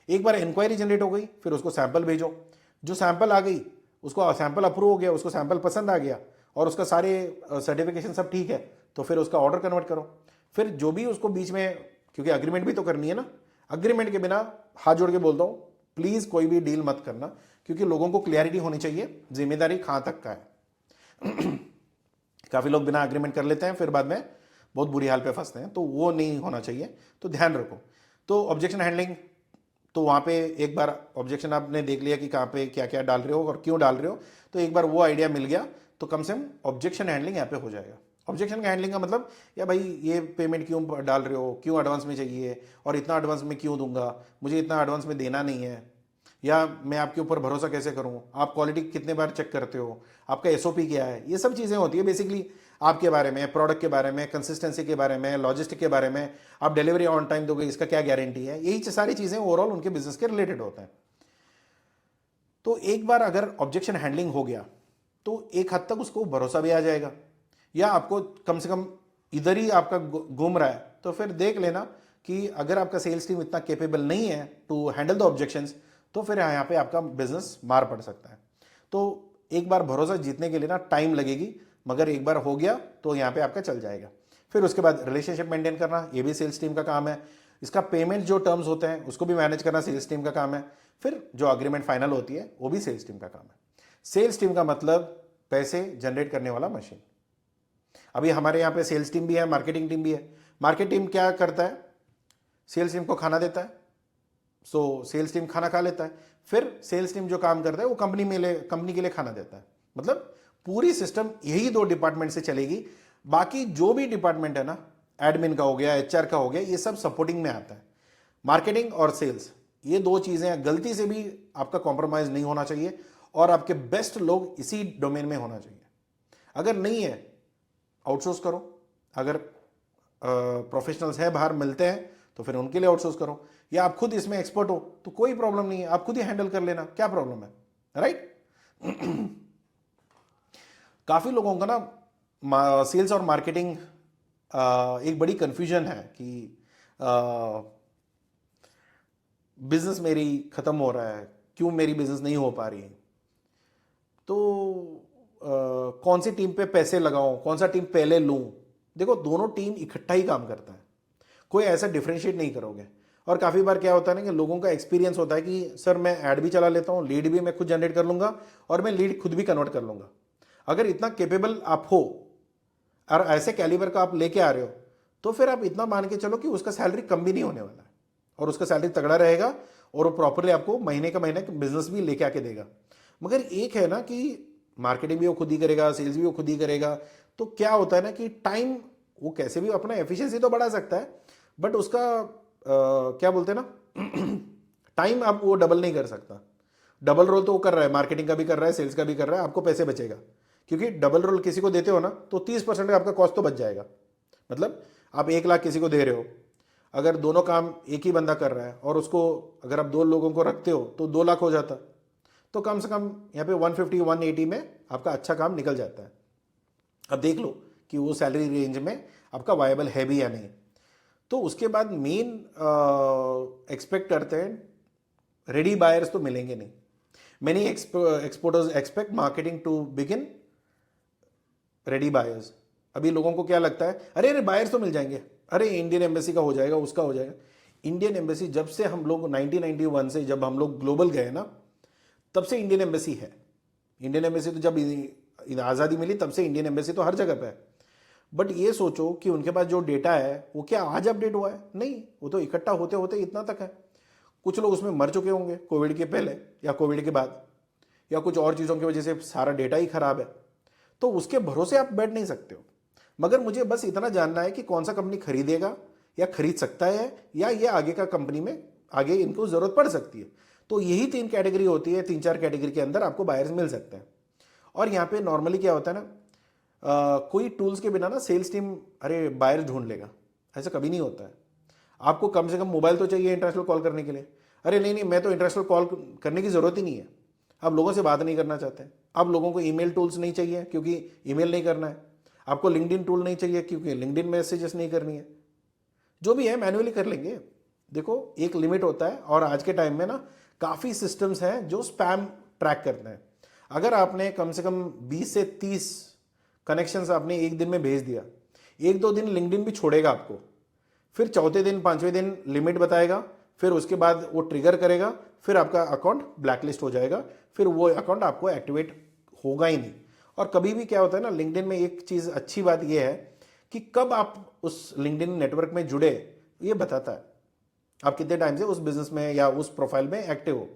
एक बार इंक्वायरी जनरेट हो गई, फिर उसको सैंपल भेजो। जो सैंपल आ गई, उसको सैंपल अप्रूव हो गया, उसको सैंपल पसंद आ गया और उसका सारे सर्टिफिकेशन सब ठीक है, तो फिर उसका ऑर्डर कन्वर्ट करो। फिर जो भी उसको बीच में, क्योंकि अग्रीमेंट भी तो करनी है ना, अग्रीमेंट के बिना हाथ जोड़ के बोलता हूँ, प्लीज कोई भी डील मत करना, क्योंकि लोगों को क्लियरिटी होनी चाहिए जिम्मेदारी कहां तक का है। काफी लोग बिना अग्रीमेंट कर लेते हैं, फिर बाद में बहुत बुरी हाल पे फंसते हैं, तो वो नहीं होना चाहिए, तो ध्यान रखो। तो ऑब्जेक्शन हैंडलिंग, तो वहां पे एक बार ऑब्जेक्शन आपने देख लिया कि कहाँ पे क्या क्या डाल रहे हो और क्यों डाल रहे हो, तो एक बार वो आइडिया मिल गया, तो कम से कम ऑब्जेक्शन हैंडलिंग यहाँ पे हो जाएगा। ऑब्जेक्शन का हैंडलिंग का मतलब, या भाई ये पेमेंट क्यों डाल रहे हो, क्यों एडवांस में चाहिए, और इतना एडवांस में क्यों दूंगा, मुझे इतना एडवांस में देना नहीं है, या मैं आपके ऊपर भरोसा कैसे करूं, आप क्वालिटी कितने बार चेक करते हो, आपका एसओपी क्या है, ये सब चीज़ें होती है बेसिकली आपके बारे में, प्रोडक्ट के बारे में, कंसिस्टेंसी के बारे में, लॉजिस्टिक के बारे में, आप डिलीवरी ऑन टाइम दोगे, इसका क्या गारंटी है, यही सारी चीज़ें ओवरऑल उनके बिजनेस के रिलेटेड होते हैं। तो एक बार अगर ऑब्जेक्शन हैंडलिंग हो गया, तो एक हद तक उसको भरोसा भी आ जाएगा, या आपको कम से कम इधर ही आपका घूम रहा है, तो फिर देख लेना कि अगर आपका सेल्स टीम इतना कैपेबल नहीं है टू हैंडल द ऑब्जेक्शंस, तो फिर यहाँ पे आपका बिजनेस मार पड़ सकता है। तो एक बार भरोसा जीतने के लिए ना टाइम लगेगी, मगर एक बार हो गया तो यहाँ पे आपका चल जाएगा। फिर उसके बाद रिलेशनशिप मेंटेन करना, ये भी सेल्स टीम का काम है। इसका पेमेंट जो टर्म्स होते हैं उसको भी मैनेज करना सेल्स टीम का काम है। फिर जो अग्रीमेंट फाइनल होती है वो भी सेल्स टीम का काम है। सेल्स टीम का मतलब पैसे जनरेट करने वाला मशीन। अभी हमारे यहाँ पे सेल्स टीम भी है, मार्केटिंग टीम भी है। मार्केट टीम क्या करता है? सेल्स टीम को खाना देता है, सो सेल्स टीम खाना खा लेता है। फिर सेल्स टीम जो काम करता है वो कंपनी के लिए खाना देता है। मतलब पूरी सिस्टम यही दो डिपार्टमेंट से चलेगी। बाकी जो भी डिपार्टमेंट है ना, एडमिन का हो गया, एचआर का हो गया, ये सब सपोर्टिंग में आता है। मार्केटिंग और सेल्स, ये दो चीजें गलती से भी आपका कॉम्प्रोमाइज नहीं होना चाहिए, और आपके बेस्ट लोग इसी डोमेन में होना चाहिए। अगर नहीं है, आउटसोर्स करो। अगर प्रोफेशनल्स हैं बाहर मिलते हैं तो फिर उनके लिए आउटसोर्स करो, या आप खुद इसमें एक्सपर्ट हो तो कोई प्रॉब्लम नहीं है, आप खुद ही हैंडल कर लेना, क्या प्रॉब्लम है, राइट? काफी लोगों का ना सेल्स और मार्केटिंग एक बड़ी कंफ्यूजन है कि बिजनेस मेरी खत्म हो रहा है, क्यों मेरी बिजनेस नहीं हो पा रही है, तो कौन सी टीम पे पैसे लगाऊं, कौन सा टीम पहले लूं। देखो, दोनों टीम इकट्ठा ही काम करता है, कोई ऐसा डिफरेंशिएट नहीं करोगे। और काफी बार क्या होता है ना कि लोगों का एक्सपीरियंस होता है कि सर मैं ऐड भी चला लेता हूं, लीड भी मैं खुद जनरेट कर लूंगा, और मैं लीड खुद भी कन्वर्ट कर लूंगा। अगर इतना केपेबल आप हो और ऐसे कैलिबर का आप लेके आ रहे हो, तो फिर आप इतना मान के चलो कि उसका सैलरी कम भी नहीं होने वाला है, और उसका सैलरी तगड़ा रहेगा, और वो प्रॉपरली आपको महीने का महीने बिजनेस भी लेके आके देगा। मगर एक है ना कि मार्केटिंग भी वो खुद ही करेगा, सेल्स भी वो खुद ही करेगा, तो क्या होता है ना कि टाइम, वो कैसे भी अपना एफिशिएंसी तो बढ़ा सकता है, बट उसका क्या बोलते हैं ना, टाइम आप वो डबल नहीं कर सकता। डबल रोल तो वो कर रहा है, मार्केटिंग का भी कर रहा है, सेल्स का भी कर रहा है, आपको पैसे बचेगा, क्योंकि डबल रोल किसी को देते हो ना तो 30% का आपका कॉस्ट तो बच जाएगा। मतलब आप 1 लाख किसी को दे रहे हो, अगर दोनों काम एक ही बंदा कर रहा है, और उसको अगर आप 2 लोगों को रखते हो तो 2 लाख हो जाता, तो कम से कम यहाँ पे 150 180 में आपका अच्छा काम निकल जाता है। अब देख लो कि वो सैलरी रेंज में आपका वायबल है भी या नहीं। तो उसके बाद मेन एक्सपेक्ट करते हैं, रेडी बायर्स तो मिलेंगे नहीं। Many exporters expect marketing to begin ready buyers. अभी लोगों को क्या लगता है, अरे अरे बायर्स तो मिल जाएंगे, अरे इंडियन एम्बेसी का हो जाएगा, उसका हो जाएगा। इंडियन एम्बेसी जब से हम लोग 1991 से जब हम लोग ग्लोबल गए ना, तब से इंडियन एम्बेसी है। इंडियन एम्बेसी तो जब आज़ादी मिली तब से इंडियन एम्बेसी तो हर जगह पे है। बट ये सोचो कि उनके पास जो डेटा है वो क्या आज अपडेट हुआ है? नहीं, वो तो इकट्ठा होते होते इतना तक है। कुछ लोग उसमें मर चुके होंगे कोविड के पहले या कोविड के बाद, या कुछ और चीज़ों की वजह से सारा डेटा ही खराब है, तो उसके भरोसे आप बैठ नहीं सकते हो। मगर मुझे बस इतना जानना है कि कौन सा कंपनी खरीदेगा या खरीद सकता है, या ये आगे का कंपनी में आगे इनको ज़रूरत पड़ सकती है। तो यही 3 कैटेगरी होती है, 3-4 कैटेगरी के अंदर आपको बायर्स मिल सकते हैं। और यहाँ पे नॉर्मली क्या होता है ना, कोई टूल्स के बिना ना सेल्स टीम अरे बायर ढूंढ लेगा, ऐसा कभी नहीं होता है। आपको कम से कम मोबाइल तो चाहिए इंटरनेशनल कॉल करने के लिए। अरे नहीं नहीं, मैं तो इंटरनेशनल कॉल करने की ज़रूरत ही नहीं है। आप लोगों से बात नहीं करना चाहते हैं, आप लोगों को ईमेल टूल्स नहीं चाहिए क्योंकि ईमेल नहीं करना है, आपको लिंक्डइन टूल नहीं चाहिए क्योंकि लिंक्डइन मैसेजेस नहीं करनी है। जो भी है मैन्युअली कर लेंगे। देखो एक लिमिट होता है, और आज के टाइम में ना काफ़ी सिस्टम्स हैं जो स्पैम ट्रैक करते हैं। अगर आपने कम से कम 20 से 30 कनेक्शंस आपने एक दिन में भेज दिया, 1-2 दिन लिंक्डइन भी छोड़ेगा आपको, फिर चौथे दिन 5वें दिन लिमिट बताएगा, फिर उसके बाद वो ट्रिगर करेगा, फिर आपका अकाउंट ब्लैकलिस्ट हो जाएगा, फिर वो अकाउंट आपको एक्टिवेट होगा ही नहीं। और कभी भी क्या होता है ना, लिंक्डइन में एक चीज़ अच्छी बात ये है कि कब आप उस लिंक्डइन नेटवर्क में जुड़े ये बताता है, आप कितने टाइम से उस बिजनेस में या उस प्रोफाइल में एक्टिव हो।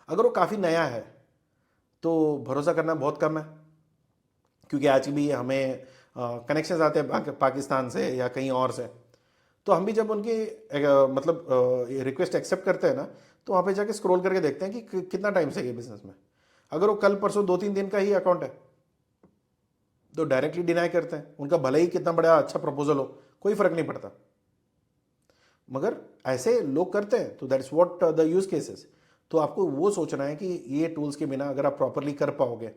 अगर वो काफ़ी नया है तो भरोसा करना बहुत कम है, क्योंकि आज भी हमें कनेक्शंस आते हैं पाकिस्तान से या कहीं और से, तो हम भी जब उनकी मतलब रिक्वेस्ट एक्सेप्ट करते हैं ना, तो वहाँ पे जाके स्क्रॉल करके देखते हैं कि कितना टाइम से ये बिजनेस में। अगर वो कल परसों 2-3 दिन का ही अकाउंट है तो डायरेक्टली डिनाई करते हैं, उनका भले ही कितना बड़ा अच्छा प्रपोजल हो, कोई फर्क नहीं पड़ता। मगर ऐसे लोग करते हैं, तो that's what the use cases. तो आपको वो सोचना है कि ये टूल्स के बिना अगर आप प्रॉपरली कर पाओगे,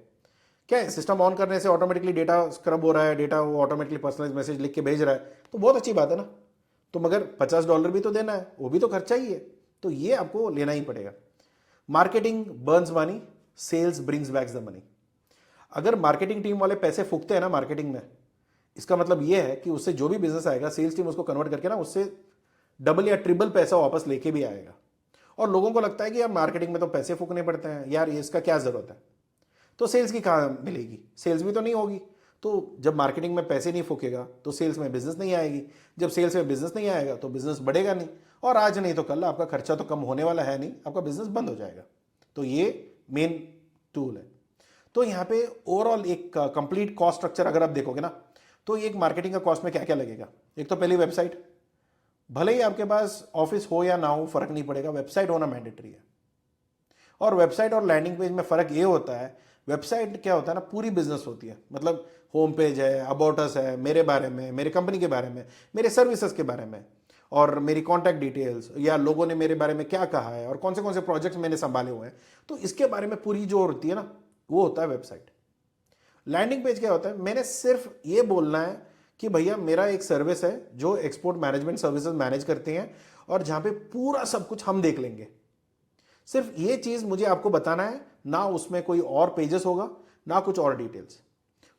क्या है सिस्टम ऑन करने से ऑटोमेटिकली डेटा स्क्रब हो रहा है, डेटा वो ऑटोमेटिकली पर्सनलाइज मैसेज लिख के भेज रहा है, तो बहुत अच्छी बात है ना। तो मगर $50 भी तो देना है, वो भी तो खर्चा ही है, तो ये आपको लेना ही पड़ेगा। Marketing burns money, sales brings back the money. अगर मार्केटिंग टीम वाले पैसे फूकते हैं ना मार्केटिंग में, इसका मतलब ये है कि उससे जो भी बिजनेस आएगा सेल्स टीम उसको कन्वर्ट करके ना उससे डबल या ट्रिपल पैसा वापस लेके भी आएगा। और लोगों को लगता है कि यार मार्केटिंग में तो पैसे फूकने पड़ते हैं, यार ये इसका क्या जरूरत है, तो सेल्स की कहाँ मिलेगी, सेल्स भी तो नहीं होगी। तो जब मार्केटिंग में पैसे नहीं फूकेगा तो सेल्स में बिजनेस नहीं आएगी, जब सेल्स में बिजनेस नहीं आएगा तो बिजनेस बढ़ेगा नहीं, और आज नहीं तो कल आपका खर्चा तो कम होने वाला है नहीं, आपका बिजनेस बंद हो जाएगा। तो ये मेन टूल है। तो यहाँ पे ओवरऑल एक कंप्लीट कॉस्ट स्ट्रक्चर अगर आप देखोगे ना, तो एक मार्केटिंग का कॉस्ट में क्या क्या लगेगा। एक तो पहली वेबसाइट, भले ही आपके पास ऑफिस हो या ना हो फर्क नहीं पड़ेगा, वेबसाइट होना मैंडेटरी है। और वेबसाइट और लैंडिंग पेज में फर्क ये होता है, वेबसाइट क्या होता है ना, पूरी बिजनेस होती है, मतलब होम पेज है, अबाउट अस है, मेरे बारे में, मेरे कंपनी के बारे में, मेरे सर्विसेज के बारे में, और मेरी कॉन्टैक्ट डिटेल्स, या लोगों ने मेरे बारे में क्या कहा है और कौन से प्रोजेक्ट्स मैंने संभाले हुए हैं, तो इसके बारे में पूरी जो होती है ना, वो होता है वेबसाइट। लैंडिंग पेज क्या होता है, मैंने सिर्फ ये बोलना है कि भैया मेरा एक सर्विस है जो एक्सपोर्ट मैनेजमेंट सर्विसेज मैनेज करते हैं, और जहां पे पूरा सब कुछ हम देख लेंगे। सिर्फ ये चीज मुझे आपको बताना है, ना उसमें कोई और पेजेस होगा ना कुछ और डिटेल्स,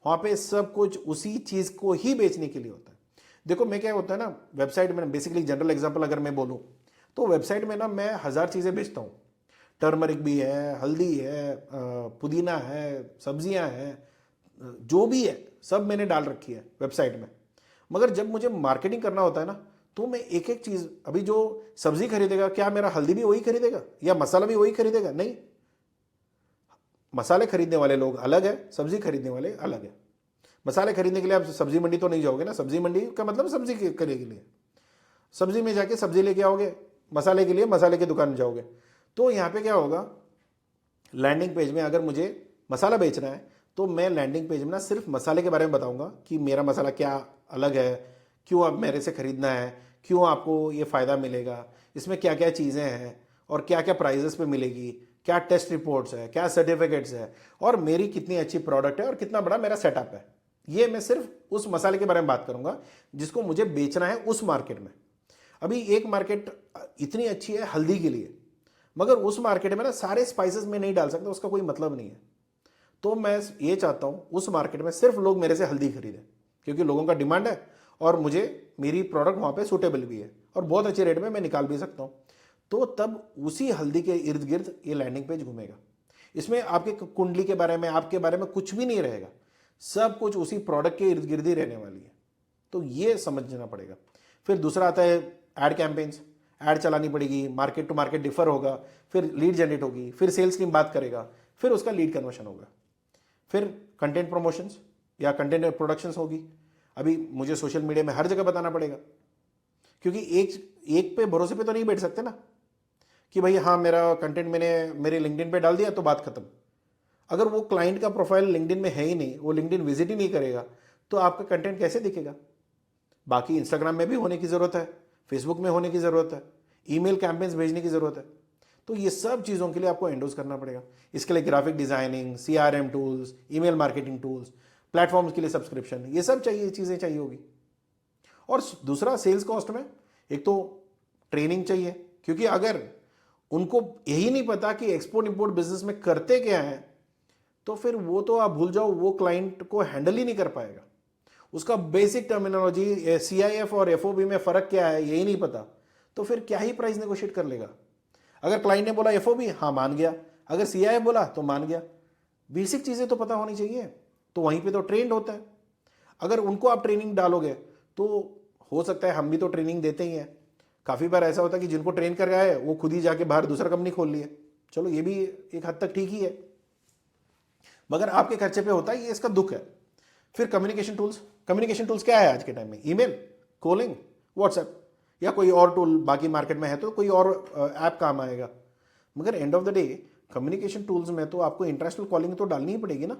वहां पे सब कुछ उसी चीज को ही बेचने के लिए होता है। देखो मैं क्या होता है ना, वेबसाइट में बेसिकली जनरल एग्जांपल अगर मैं बोलूं, तो वेबसाइट में ना मैं 1000 चीजें बेचता हूं। टर्मरिक भी है, हल्दी है, पुदीना है, सब्जियां हैं, जो भी है सब मैंने डाल रखी है वेबसाइट में। मगर जब मुझे मार्केटिंग करना होता है ना, तो मैं एक एक चीज, अभी जो सब्जी खरीदेगा क्या मेरा हल्दी भी वही खरीदेगा या मसाला भी वही खरीदेगा? नहीं, मसाले खरीदने वाले लोग अलग है, सब्जी खरीदने वाले अलग है। मसाले खरीदने के लिए आप सब्जी मंडी तो नहीं जाओगे ना, सब्जी मंडी का मतलब सब्जी के लिए, सब्जी में जाके सब्जी लेके आओगे, मसाले के लिए मसाले की दुकान में जाओगे। तो यहाँ पे क्या होगा, लैंडिंग पेज में अगर मुझे मसाला बेचना है तो मैं लैंडिंग पेज में ना सिर्फ मसाले के बारे में बताऊंगा कि मेरा मसाला क्या अलग है, क्यों आप मेरे से खरीदना है, क्यों आपको ये फ़ायदा मिलेगा, इसमें क्या क्या चीज़ें हैं और क्या क्या प्राइजेस पे मिलेगी, क्या टेस्ट रिपोर्ट्स है, क्या सर्टिफिकेट्स है, और मेरी कितनी अच्छी प्रोडक्ट है और कितना बड़ा मेरा सेटअप है। ये मैं सिर्फ उस मसाले के बारे में बात करूंगा जिसको मुझे बेचना है उस मार्केट में। अभी एक मार्केट इतनी अच्छी है हल्दी के लिए, मगर उस मार्केट में ना सारे स्पाइसेस में नहीं डाल सकता, उसका कोई मतलब नहीं है। तो मैं ये चाहता हूं उस मार्केट में सिर्फ लोग मेरे से हल्दी खरीदें, क्योंकि लोगों का डिमांड है और मुझे मेरी प्रोडक्ट वहां पे सूटेबल भी है और बहुत अच्छे रेट में मैं निकाल भी सकता हूं। तो तब उसी हल्दी के इर्द गिर्द ये लैंडिंग पेज घूमेगा। इसमें आपके कुंडली के बारे में, आपके बारे में कुछ भी नहीं रहेगा, सब कुछ उसी प्रोडक्ट के इर्द गिर्द ही रहने वाली है। तो ये समझना पड़ेगा। फिर दूसरा आता है एड कैंपेन्स। ऐड चलानी पड़ेगी, मार्केट टू मार्केट डिफर होगा, फिर लीड जनरेट होगी, फिर सेल्स टीम बात करेगा, फिर उसका लीड कन्वर्शन होगा, फिर कंटेंट प्रमोशंस या कंटेंट प्रोडक्शंस होगी। अभी मुझे सोशल मीडिया में हर जगह बताना पड़ेगा, क्योंकि एक पे भरोसे पे तो नहीं बैठ सकते ना कि भाई हाँ मेरा कंटेंट मैंने मेरे लिंक्डइन पे डाल दिया तो बात खत्म। अगर वो क्लाइंट का प्रोफाइल लिंक्डइन में है ही नहीं, वो लिंक्डइन विजिट ही नहीं करेगा, तो आपका कंटेंट कैसे दिखेगा? बाकी इंस्टाग्राम में भी होने की ज़रूरत है, फेसबुक में होने की ज़रूरत है, ईमेल कैंपेन्स भेजने की ज़रूरत है। तो ये सब चीज़ों के लिए आपको एंडोर्स करना पड़ेगा। इसके लिए graphic designing, CRM tools, email marketing tools, platforms के लिए सब्सक्रिप्शन, ये सब चाहिए, चीज़ें चाहिए होगी। और दूसरा सेल्स कॉस्ट में एक तो ट्रेनिंग चाहिए, क्योंकि अगर उनको यही नहीं पता कि एक्सपोर्ट इंपोर्ट बिजनेस में करते क्या है, तो फिर वो तो आप भूल जाओ, वो क्लाइंट को हैंडल ही नहीं कर पाएगा। उसका बेसिक टर्मिनोलॉजी CIF और FOB में फर्क क्या है यही नहीं पता, तो फिर क्या ही प्राइस नेगोशिएट कर लेगा। अगर क्लाइंट ने बोला FOB, हाँ मान गया, अगर CIF बोला तो मान गया। बेसिक चीजें तो पता होनी चाहिए, तो वहीं पे तो ट्रेंड होता है। अगर उनको आप ट्रेनिंग डालोगे तो हो सकता है, हम भी तो ट्रेनिंग देते ही हैं, काफी बार ऐसा होता है कि जिनको ट्रेन कर रहा है वो खुद ही जाके बाहर दूसरा कंपनी खोल लिए। चलो ये भी एक हद तक ठीक ही है, मगर आपके खर्चे पे होता है, ये इसका दुख है। फिर कम्युनिकेशन टूल्स क्या है आज के टाइम में? ईमेल, कॉलिंग, व्हाट्सएप या कोई और टूल बाकी मार्केट में है तो कोई और ऐप काम आएगा। मगर and of the day communication tools में तो आपको इंटरनेशनल कॉलिंग तो डालनी ही पड़ेगी ना।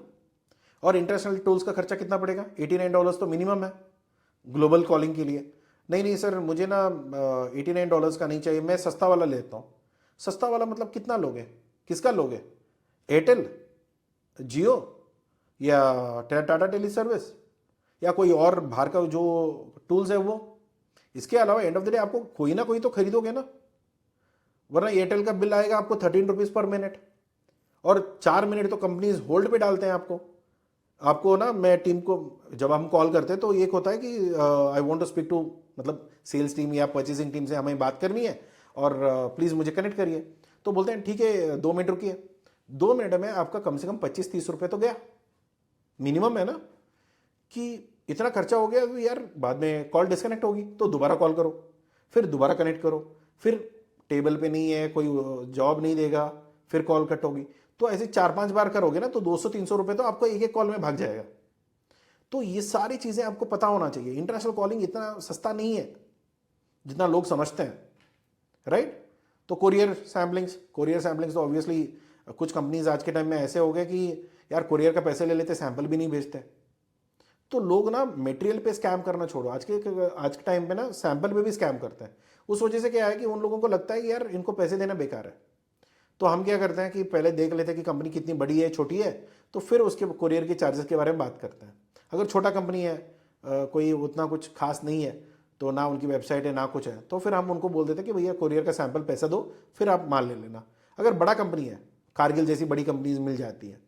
और इंटरनेशनल टूल्स का खर्चा कितना पड़ेगा? $89 तो मिनिमम है ग्लोबल कॉलिंग के लिए। नहीं सर, मुझे ना $89 का नहीं चाहिए, मैं सस्ता वाला लेता हूँ। सस्ता वाला मतलब कितना लोगे, किसका लोगे? एयरटेल, जियो या टाटा टेली सर्विस या कोई और बाहर का जो टूल्स है वो? इसके अलावा एंड ऑफ द डे आपको कोई ना कोई तो खरीदोगे ना, वरना एयरटेल का बिल आएगा आपको ₹13 पर मिनट, और 4 मिनट तो कंपनीज होल्ड पे डालते हैं आपको ना। मैं टीम को जब हम कॉल करते हैं तो एक होता है कि I want to speak to, मतलब सेल्स टीम या परचेसिंग टीम से हमें बात करनी है और प्लीज़ मुझे कनेक्ट करिए। तो बोलते हैं ठीक है 2 मिनट रुकिए। 2 मिनट में आपका कम से कम 25-30 रुपये तो गया, मिनिमम है ना। कि इतना खर्चा हो गया तो यार बाद में कॉल डिस्कनेक्ट होगी तो दोबारा कॉल करो, फिर दोबारा कनेक्ट करो, फिर टेबल पे नहीं है, कोई जवाब नहीं देगा, फिर कॉल कट होगी। तो ऐसे 4-5 बार करोगे ना तो 200-300 रुपये तो आपको एक एक कॉल में भाग जाएगा। तो ये सारी चीज़ें आपको पता होना चाहिए। इंटरनेशनल कॉलिंग इतना सस्ता नहीं है जितना लोग समझते हैं, राइट। तो कोरियर सैम्पलिंग्स तो ऑब्वियसली कुछ कंपनीज आज के टाइम में ऐसे हो गए कि यार कोरियर का पैसे ले लेते, सैंपल भी नहीं भेजते। तो लोग ना मटेरियल पे स्कैम करना छोड़ो, आज के टाइम पे ना सैंपल पे भी स्कैम करते हैं। उस वजह से क्या है कि उन लोगों को लगता है कि यार इनको पैसे देना बेकार है। तो हम क्या करते हैं कि पहले देख लेते हैं कि कंपनी कितनी बड़ी है, छोटी है, तो फिर उसके कोरियर के चार्जेस के बारे में बात करते हैं। अगर छोटा कंपनी है, कोई उतना कुछ खास नहीं है, तो ना उनकी वेबसाइट है ना कुछ है, तो फिर हम उनको बोल देते हैं कि भैया कोरियर का सैंपल पैसा दो, फिर आप माल ले लेना। अगर बड़ा कंपनी है, कारगिल जैसी बड़ी कंपनीज मिल जाती है,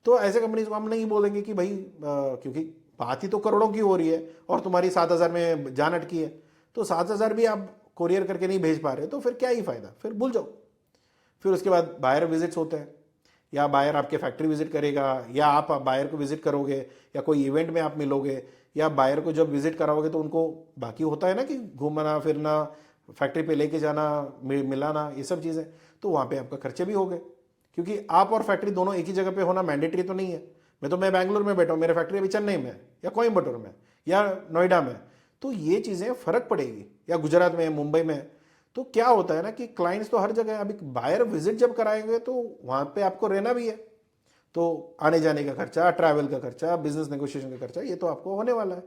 तो ऐसे कंपनीज को हम नहीं बोलेंगे कि भाई क्योंकि बात ही तो करोड़ों की हो रही है और तुम्हारी 7,000 में जान अटकी है, तो 7,000 भी आप कोरियर करके नहीं भेज पा रहे, तो फिर क्या ही फायदा, फिर भूल जाओ। फिर उसके बाद बायर विजिट्स होते हैं, या बायर आपके फैक्ट्री विजिट करेगा, या आप बायर को विजिट करोगे, या कोई इवेंट में आप मिलोगे, या बायर को जब विजिट कराओगे तो उनको बाकी होता है ना कि घूमना फिरना, फैक्ट्री पे लेके जाना, मिलाना, ये सब चीज़ें, तो वहाँ पे आपका खर्चे भी हो गए। क्योंकि आप और फैक्ट्री दोनों एक ही जगह पे होना मैंडेटरी तो नहीं है। मैं बैंगलोर में बैठा हूँ, मेरे फैक्ट्री अभी चेन्नई में या कोयम्बटूर में या नोएडा में, तो ये चीज़ें फ़र्क पड़ेगी, या गुजरात में, मुंबई में। तो क्या होता है ना कि क्लाइंट्स तो हर जगह है। अभी बायर विजिट जब कराएंगे तो वहाँ पे आपको रहना भी है, तो आने जाने का खर्चा, ट्रैवल का खर्चा, बिजनेस नेगोशिएशन का खर्चा, ये तो आपको होने वाला है।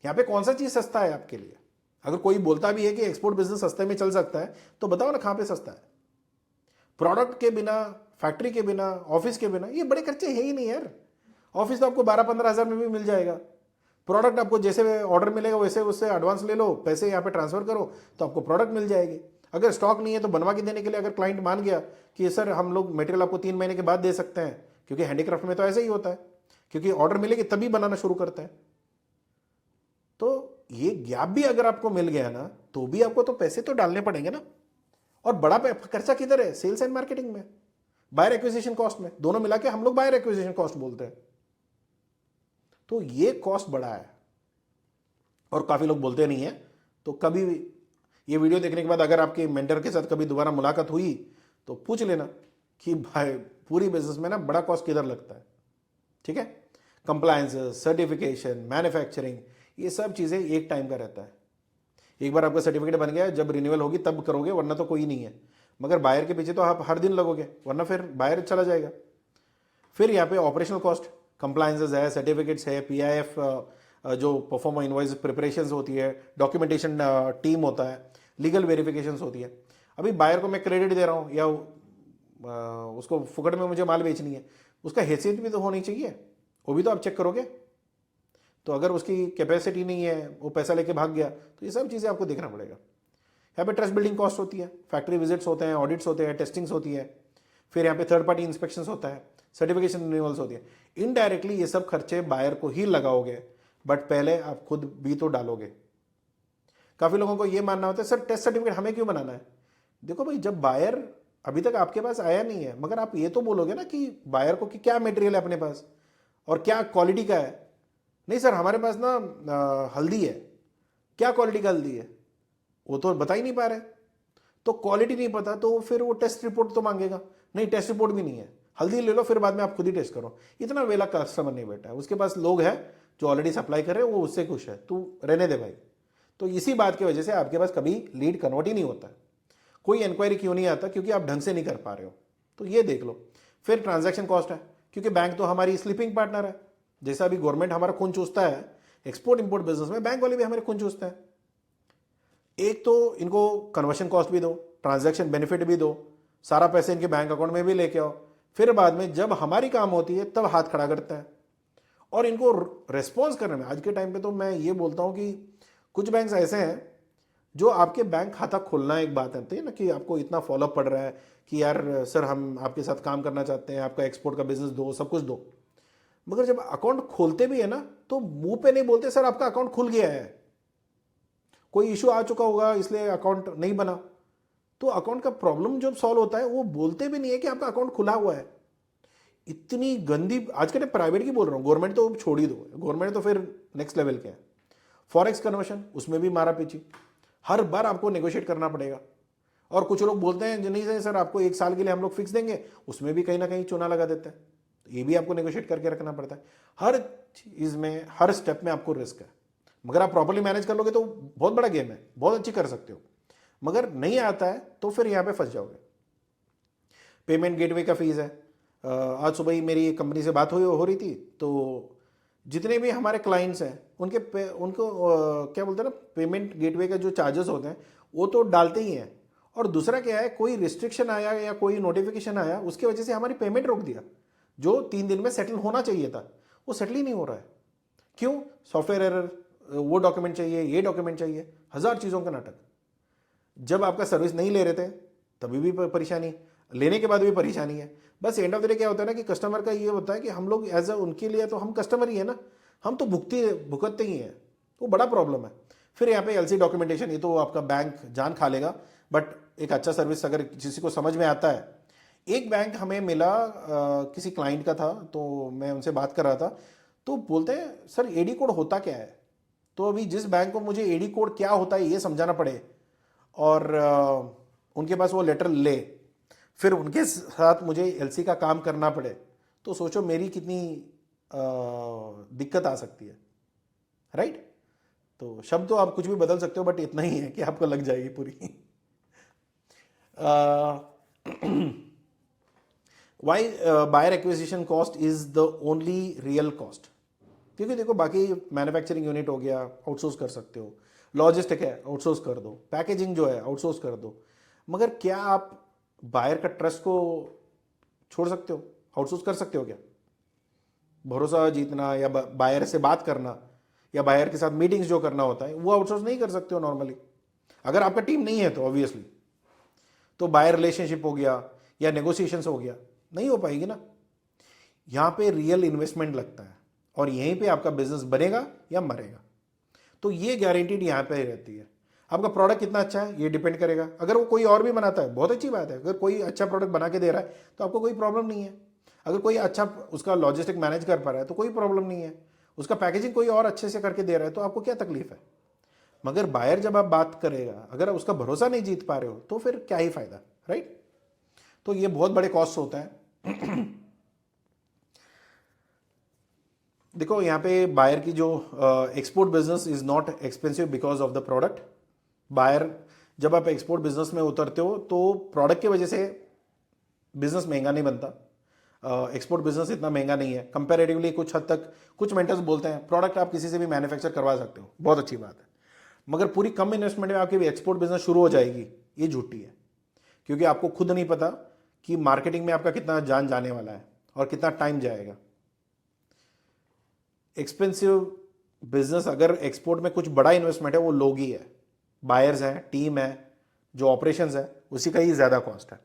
यहाँ पे कौन सा चीज़ सस्ता है आपके लिए? अगर कोई बोलता भी है कि एक्सपोर्ट बिजनेस सस्ते में चल सकता है, तो बताओ ना कहाँ पे सस्ता है? प्रोडक्ट के बिना, फैक्ट्री के बिना, ऑफिस के बिना, ये बड़े खर्चे है ही नहीं यार। ऑफिस तो आपको 12-15 हज़ार में भी मिल जाएगा। प्रोडक्ट आपको जैसे ऑर्डर मिलेगा वैसे उससे एडवांस ले लो, पैसे यहाँ पे ट्रांसफर करो तो आपको प्रोडक्ट मिल जाएगी। अगर स्टॉक नहीं है तो बनवा के देने के लिए अगर क्लाइंट मान गया कि सर हम लोग मटेरियल आपको 3 महीने के बाद दे सकते हैं, क्योंकि हैंडीक्राफ्ट में तो ऐसे ही होता है, क्योंकि ऑर्डर मिलेगी तभी बनाना शुरू करते हैं। तो ये गैप भी अगर आपको मिल गया ना, तो भी आपको तो पैसे तो डालने पड़ेंगे ना। और बड़ा खर्चा किधर है? सेल्स एंड मार्केटिंग में, बायर एक्विजिशन कॉस्ट में, दोनों मिला के हम लोग बायर एक्विजिशन कॉस्ट बोलते हैं। तो ये कॉस्ट बड़ा है और काफी लोग बोलते नहीं है। तो कभी भी ये वीडियो देखने के बाद अगर आपके मेंटर के साथ कभी दोबारा मुलाकात हुई तो पूछ लेना कि भाई पूरी बिजनेस में ना बड़ा कॉस्ट किधर लगता है, ठीक है। कंप्लायंस, सर्टिफिकेशन, मैन्युफैक्चरिंग, ये सब चीज़ें एक टाइम का रहता है। एक बार आपका सर्टिफिकेट बन गया, जब रिन्यूअल होगी तब करोगे, वरना तो कोई नहीं है। मगर बायर के पीछे तो आप हर दिन लगोगे, वरना फिर बायर चला जाएगा। फिर यहाँ पे ऑपरेशनल कॉस्ट, कंप्लायंसेस है, सर्टिफिकेट्स है, पीआईएफ जो परफॉर्म इनवॉइस प्रिपरेशन होती है, डॉक्यूमेंटेशन टीम होता है, लीगल वेरिफिकेशन होती है। अभी बायर को मैं क्रेडिट दे रहा हूँ या उसको फुकट में मुझे माल बेचनी है, उसका हैसियत भी तो होनी चाहिए, वो भी तो आप चेक करोगे। तो अगर उसकी कैपेसिटी नहीं है, वो पैसा लेके भाग गया, तो ये सब चीज़ें आपको देखना पड़ेगा। यहाँ पे ट्रस्ट बिल्डिंग कॉस्ट होती है, फैक्ट्री विजिट्स होते हैं, ऑडिट्स होते हैं, टेस्टिंग्स होती है, फिर यहाँ पे थर्ड पार्टी इंस्पेक्शंस होता है, सर्टिफिकेशन रिन्यूअल्स होती है। इनडायरेक्टली ये सब खर्चे बायर को ही लगाओगे, बट पहले आप खुद भी तो डालोगे। काफ़ी लोगों को ये मानना होता है सर टेस्ट सर्टिफिकेट हमें क्यों बनाना है। देखो भाई, जब बायर अभी तक आपके पास आया नहीं है, मगर आप ये तो बोलोगे ना कि बायर को कि क्या मटेरियल है अपने पास और क्या क्वालिटी का है। नहीं सर हमारे पास ना हल्दी है, क्या क्वालिटी का हल्दी है वो तो बता ही नहीं पा रहे। तो क्वालिटी नहीं पता तो फिर वो टेस्ट रिपोर्ट तो मांगेगा, नहीं टेस्ट रिपोर्ट भी नहीं है, हल्दी ले लो फिर बाद में आप खुद ही टेस्ट करो। इतना वेला कस्टमर नहीं बैठा है, उसके पास लोग हैं जो ऑलरेडी सप्लाई कर रहे हैं, वो उससे खुश है, तू रहने दे भाई। तो इसी बात की वजह से आपके पास कभी लीड कन्वर्ट ही नहीं होता है, कोई इंक्वायरी क्यों नहीं आता, क्योंकि आप ढंग से नहीं कर पा रहे हो। तो ये देख लो। फिर ट्रांजैक्शन कॉस्ट है, क्योंकि बैंक तो हमारी स्लीपिंग पार्टनर है। जैसा अभी गवर्नमेंट हमारा खून चूसता है एक्सपोर्ट इंपोर्ट बिजनेस में, बैंक वाले भी हमारे खून चूसते हैं। एक तो इनको कन्वर्शन कॉस्ट भी दो, ट्रांजैक्शन बेनिफिट भी दो, सारा पैसे इनके बैंक अकाउंट में भी लेके आओ, फिर बाद में जब हमारी काम होती है तब हाथ खड़ा करते हैं। और इनको रेस्पॉन्स करने में आज के टाइम पे तो मैं ये बोलता हूँ कि कुछ बैंक्स ऐसे हैं जो आपके बैंक खाता खोलना एक बात है ना, कि आपको इतना फॉलोअप पड़ रहा है कि यार सर हम आपके साथ काम करना चाहते हैं, आपका एक्सपोर्ट का बिजनेस दो, सब कुछ दो। मगर जब अकाउंट खोलते भी है ना तो मुंह पे नहीं बोलते सर आपका अकाउंट खुल गया है, कोई इशू आ चुका होगा इसलिए अकाउंट नहीं बना। तो अकाउंट का प्रॉब्लम जब सॉल्व होता है वो बोलते भी नहीं है कि आपका अकाउंट खुला हुआ है। इतनी गंदी, आज के टाइम प्राइवेट की बोल रहा हूँ, गवर्नमेंट तो छोड़ ही दो, गवर्नमेंट तो फिर नेक्स्ट लेवल के है। फॉरेक्स कन्वर्शन, उसमें भी मारा पीछी, हर बार आपको नेगोशिएट करना पड़ेगा। और कुछ लोग बोलते हैं नहीं सर आपको 1 साल के लिए हम लोग फिक्स देंगे, उसमें भी कहीं ना कहीं चुना लगा देते हैं। तो ये भी आपको नेगोशिएट करके रखना पड़ता है। हर चीज़ में, हर स्टेप में आपको रिस्क है। मगर आप प्रॉपर्ली मैनेज कर लोगे तो बहुत बड़ा गेम है, बहुत अच्छी कर सकते हो। मगर नहीं आता है तो फिर यहाँ पे फंस जाओगे। पेमेंट गेटवे का फीस है। आज सुबह ही मेरी कंपनी से बात हो रही थी, तो जितने भी हमारे क्लाइंट्स हैं उनको क्या बोलते हैं ना, पेमेंट गेटवे का जो चार्जेस होते हैं वो तो डालते ही हैं। और दूसरा क्या है, कोई रिस्ट्रिक्शन आया या कोई नोटिफिकेशन आया उसकी वजह से हमारी पेमेंट रोक दिया, जो 3 दिन में सेटल होना चाहिए था वो सेटल ही नहीं हो रहा है। क्यों? सॉफ्टवेयर एरर, वो डॉक्यूमेंट चाहिए, ये डॉक्यूमेंट चाहिए, 1000 चीज़ों का नाटक। जब आपका सर्विस नहीं ले रहे थे तभी भी परेशानी, लेने के बाद भी परेशानी है। बस एंड ऑफ द डे क्या होता है ना कि कस्टमर का ये होता है कि हम लोग एज अ उनके लिए तो हम कस्टमर ही है ना, हम तो भुगतते ही हैं, वो बड़ा प्रॉब्लम है। फिर यहाँ पे एलसी डॉक्यूमेंटेशन, ये तो आपका बैंक जान खा लेगा, बट एक अच्छा सर्विस अगर किसी को समझ में आता है। एक बैंक हमें मिला, किसी क्लाइंट का था, तो मैं उनसे बात कर रहा था, तो बोलते हैं सर एडी कोड होता क्या है। तो अभी जिस बैंक को मुझे एडी कोड क्या होता है ये समझाना पड़े और उनके पास वो लेटर ले, फिर उनके साथ मुझे एलसी का काम करना पड़े, तो सोचो मेरी कितनी दिक्कत आ सकती है, राइट। तो शब्द तो आप कुछ भी बदल सकते हो, बट इतना ही है कि आपको लग जाएगी पूरी। Why buyer acquisition cost is the only real cost, क्योंकि देखो बाकी मैन्युफैक्चरिंग यूनिट हो गया आउटसोर्स कर सकते हो, लॉजिस्टिक है आउटसोर्स कर दो, पैकेजिंग जो है आउटसोर्स कर दो, मगर क्या आप बायर का ट्रस्ट को छोड़ सकते हो? आउटसोर्स कर सकते हो क्या? भरोसा जीतना या बायर से बात करना या बायर के साथ मीटिंग्स जो करना होता है वो आउटसोर्स नहीं कर सकते हो नॉर्मली, अगर आपका टीम नहीं है तो ऑब्वियसली। तो बायर रिलेशनशिप हो गया या नेगोशिएशंस हो गया, नहीं हो पाएगी ना। यहाँ पे रियल इन्वेस्टमेंट लगता है और यहीं पे आपका बिजनेस बनेगा या मरेगा। तो ये गारंटीड यहाँ पे रहती है। आपका प्रोडक्ट कितना अच्छा है ये डिपेंड करेगा। अगर वो कोई और भी बनाता है बहुत अच्छी बात है, अगर कोई अच्छा प्रोडक्ट बना के दे रहा है तो आपको कोई प्रॉब्लम नहीं है। अगर कोई अच्छा उसका लॉजिस्टिक मैनेज कर पा रहा है तो कोई प्रॉब्लम नहीं है। उसका पैकेजिंग कोई और अच्छे से करके दे रहा है तो आपको क्या तकलीफ है। मगर बायर जब आप बात करेगा, अगर आप उसका भरोसा नहीं जीत पा रहे हो तो फिर क्या ही फायदा, राइट? तो ये बहुत बड़े कॉस्ट होते हैं। देखो यहाँ पे बायर की जो export business is not expensive because of the product. Buyer, जब आप एक्सपोर्ट बिजनेस में उतरते हो तो प्रोडक्ट की वजह से बिजनेस महंगा नहीं बनता। एक्सपोर्ट बिजनेस इतना महंगा नहीं है कंपैरेटिवली। कुछ हद तक कुछ मेंटर्स बोलते हैं प्रोडक्ट आप किसी से भी मैन्युफैक्चर करवा सकते हो, बहुत अच्छी बात है, मगर पूरी कम इन्वेस्टमेंट में आपकी एक्सपोर्ट बिजनेस शुरू हो जाएगी, ये झूठी है। क्योंकि आपको खुद नहीं पता कि मार्केटिंग में आपका कितना जान जाने वाला है और कितना टाइम जाएगा। एक्सपेंसिव बिजनेस, अगर एक्सपोर्ट में कुछ बड़ा इन्वेस्टमेंट है वो लोग ही है, बायर्स हैं, टीम है, जो ऑपरेशंस है, उसी का ही ज़्यादा कॉस्ट है।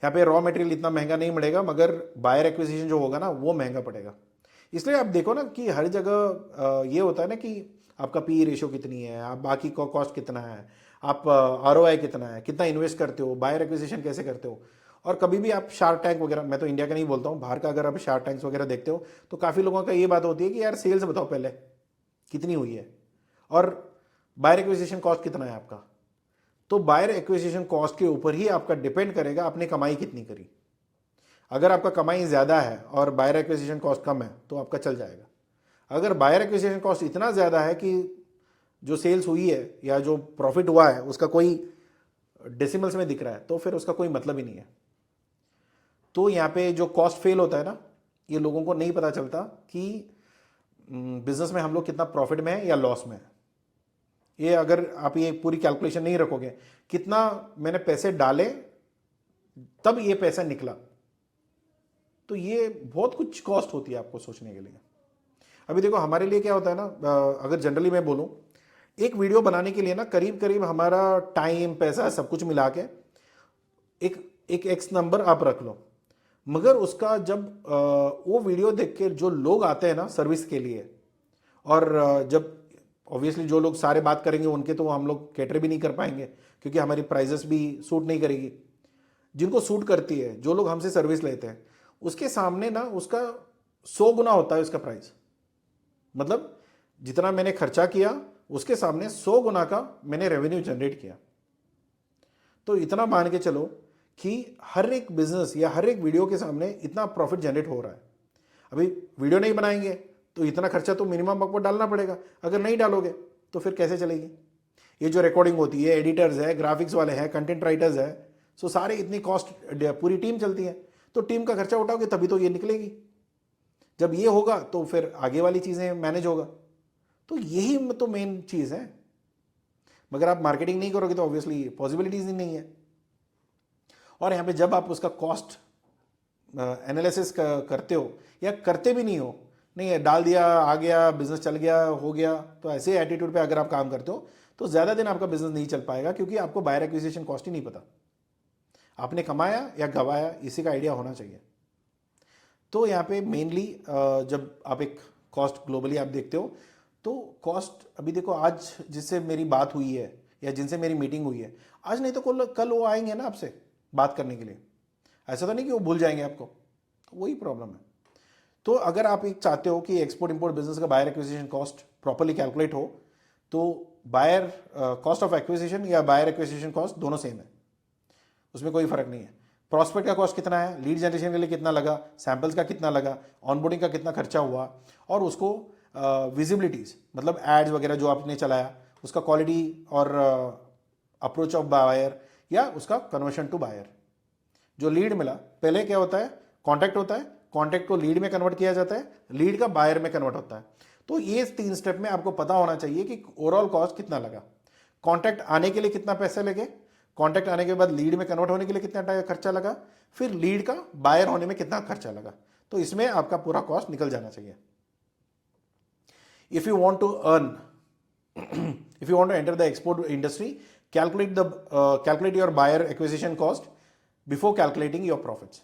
यहाँ पे रॉ मटेरियल इतना महंगा नहीं मिलेगा, मगर बायर एक्विजिशन जो होगा ना वो महंगा पड़ेगा। इसलिए आप देखो ना कि हर जगह ये होता है ना कि आपका पी रेशियो कितनी है, आप बाकी का कॉस्ट कितना है, आप आरओआई कितना है, कितना इन्वेस्ट करते हो, बायर एक्विजिशन कैसे करते हो। और कभी भी आप शार्क टैंक वगैरह, मैं तो इंडिया का नहीं बोलता हूँ, बाहर का अगर आप शार्क टैंक्स वगैरह देखते हो तो काफ़ी लोगों का ये बात होती है कि यार सेल्स बताओ पहले कितनी हुई है और बायर एक्विजिशन कॉस्ट कितना है आपका। तो बायर एक्विजिशन कॉस्ट के ऊपर ही आपका डिपेंड करेगा आपने कमाई कितनी करी। अगर आपका कमाई ज़्यादा है और बायर एक्विजिशन कॉस्ट कम है तो आपका चल जाएगा। अगर बायर एक्विजिशन कॉस्ट इतना ज़्यादा है कि जो सेल्स हुई है या जो प्रॉफिट हुआ है उसका कोई डेसिमल्स में दिख रहा है तो फिर उसका कोई मतलब ही नहीं है। तो यहाँ पे जो कॉस्ट फेल होता है ना, ये लोगों को नहीं पता चलता कि बिजनेस में हम लोग कितना प्रॉफिट में है या लॉस में है। ये अगर आप ये पूरी कैलकुलेशन नहीं रखोगे, कितना मैंने पैसे डाले तब ये पैसा निकला, तो ये बहुत कुछ कॉस्ट होती है आपको सोचने के लिए। अभी देखो हमारे लिए क्या होता है ना, अगर जनरली मैं बोलूं, एक वीडियो बनाने के लिए ना करीब करीब हमारा टाइम, पैसा, सब कुछ मिला के एक एक्स नंबर आप रख लो। मगर उसका जब वो वीडियो देख के जो लोग आते हैं ना सर्विस के लिए, और जब ऑब्वियसली जो लोग सारे बात करेंगे उनके तो हम लोग कैटर भी नहीं कर पाएंगे क्योंकि हमारी प्राइजेस भी सूट नहीं करेगी। जिनको सूट करती है, जो लोग हमसे सर्विस लेते हैं, उसके सामने ना उसका 100 गुना होता है उसका प्राइस। मतलब जितना मैंने खर्चा किया उसके सामने 100 गुना का मैंने रेवेन्यू जनरेट किया। तो इतना मान के चलो कि हर एक बिजनेस या हर एक वीडियो के सामने इतना प्रॉफिट जनरेट हो रहा है। अभी वीडियो नहीं बनाएंगे तो इतना खर्चा तो मिनिमम आपको डालना पड़ेगा, अगर नहीं डालोगे तो फिर कैसे चलेगी। ये जो रिकॉर्डिंग होती है, एडिटर्स है, ग्राफिक्स वाले हैं, कंटेंट राइटर्स है, सो सारे इतनी कॉस्ट, पूरी टीम चलती है, तो टीम का खर्चा उठाओगे तभी तो ये निकलेगी। जब ये होगा तो फिर आगे वाली चीज़ें मैनेज होगा। तो यही तो मेन चीज़ है। मगर आप मार्केटिंग नहीं करोगे तो ऑब्वियसली पॉसिबिलिटीज ही नहीं है। और यहाँ पे जब आप उसका कॉस्ट एनालिसिस करते हो या करते भी नहीं हो, नहीं है डाल दिया, आ गया, बिजनेस चल गया, हो गया, तो ऐसे एटीट्यूड पे अगर आप काम करते हो तो ज़्यादा दिन आपका बिजनेस नहीं चल पाएगा, क्योंकि आपको बायर एक्विजिशन कॉस्ट ही नहीं पता, आपने कमाया या गवाया इसी का आइडिया होना चाहिए। तो यहाँ पे मेनली जब आप एक कॉस्ट ग्लोबली आप देखते हो तो कॉस्ट, अभी देखो आज जिससे मेरी बात हुई है या जिनसे मेरी मीटिंग हुई है, आज नहीं तो कल वो आएंगे ना आपसे बात करने के लिए। ऐसा तो नहीं कि वो भूल जाएंगे आपको, तो वही प्रॉब्लम है। तो अगर आप एक चाहते हो कि एक्सपोर्ट इंपोर्ट बिजनेस का buyer acquisition cost properly calculate हो, तो बायर कॉस्ट ऑफ एक्विजिशन या बायर एक्विजिशन कॉस्ट दोनों सेम है, उसमें कोई फर्क नहीं है। प्रॉस्पेक्ट का कॉस्ट कितना है, लीड जनरेशन के लिए कितना लगा, सैंपल्स का कितना लगा, ऑनबोर्डिंग का कितना खर्चा हुआ, और उसको विजिबिलिटीज मतलब एड्स वगैरह जो आपने चलाया उसका क्वालिटी और अप्रोच ऑफ बायर या उसका कन्वर्शन टू बायर। जो लीड मिला, पहले क्या होता है, कॉन्टैक्ट होता है, कॉन्टैक्ट को लीड में कन्वर्ट किया जाता है, लीड का बायर में कन्वर्ट होता है। तो ये 3 स्टेप में आपको पता होना चाहिए कि ओवरऑल कॉस्ट कितना लगा, कॉन्टैक्ट आने के लिए कितना पैसे लगे, कॉन्टैक्ट आने के बाद लीड में कन्वर्ट होने के लिए कितना खर्चा लगा, फिर लीड का बायर होने में कितना खर्चा लगा। तो इसमें आपका पूरा कॉस्ट निकल जाना चाहिए। If you want to earn, if you want to enter the export industry, calculate your buyer acquisition cost before calculating your profits.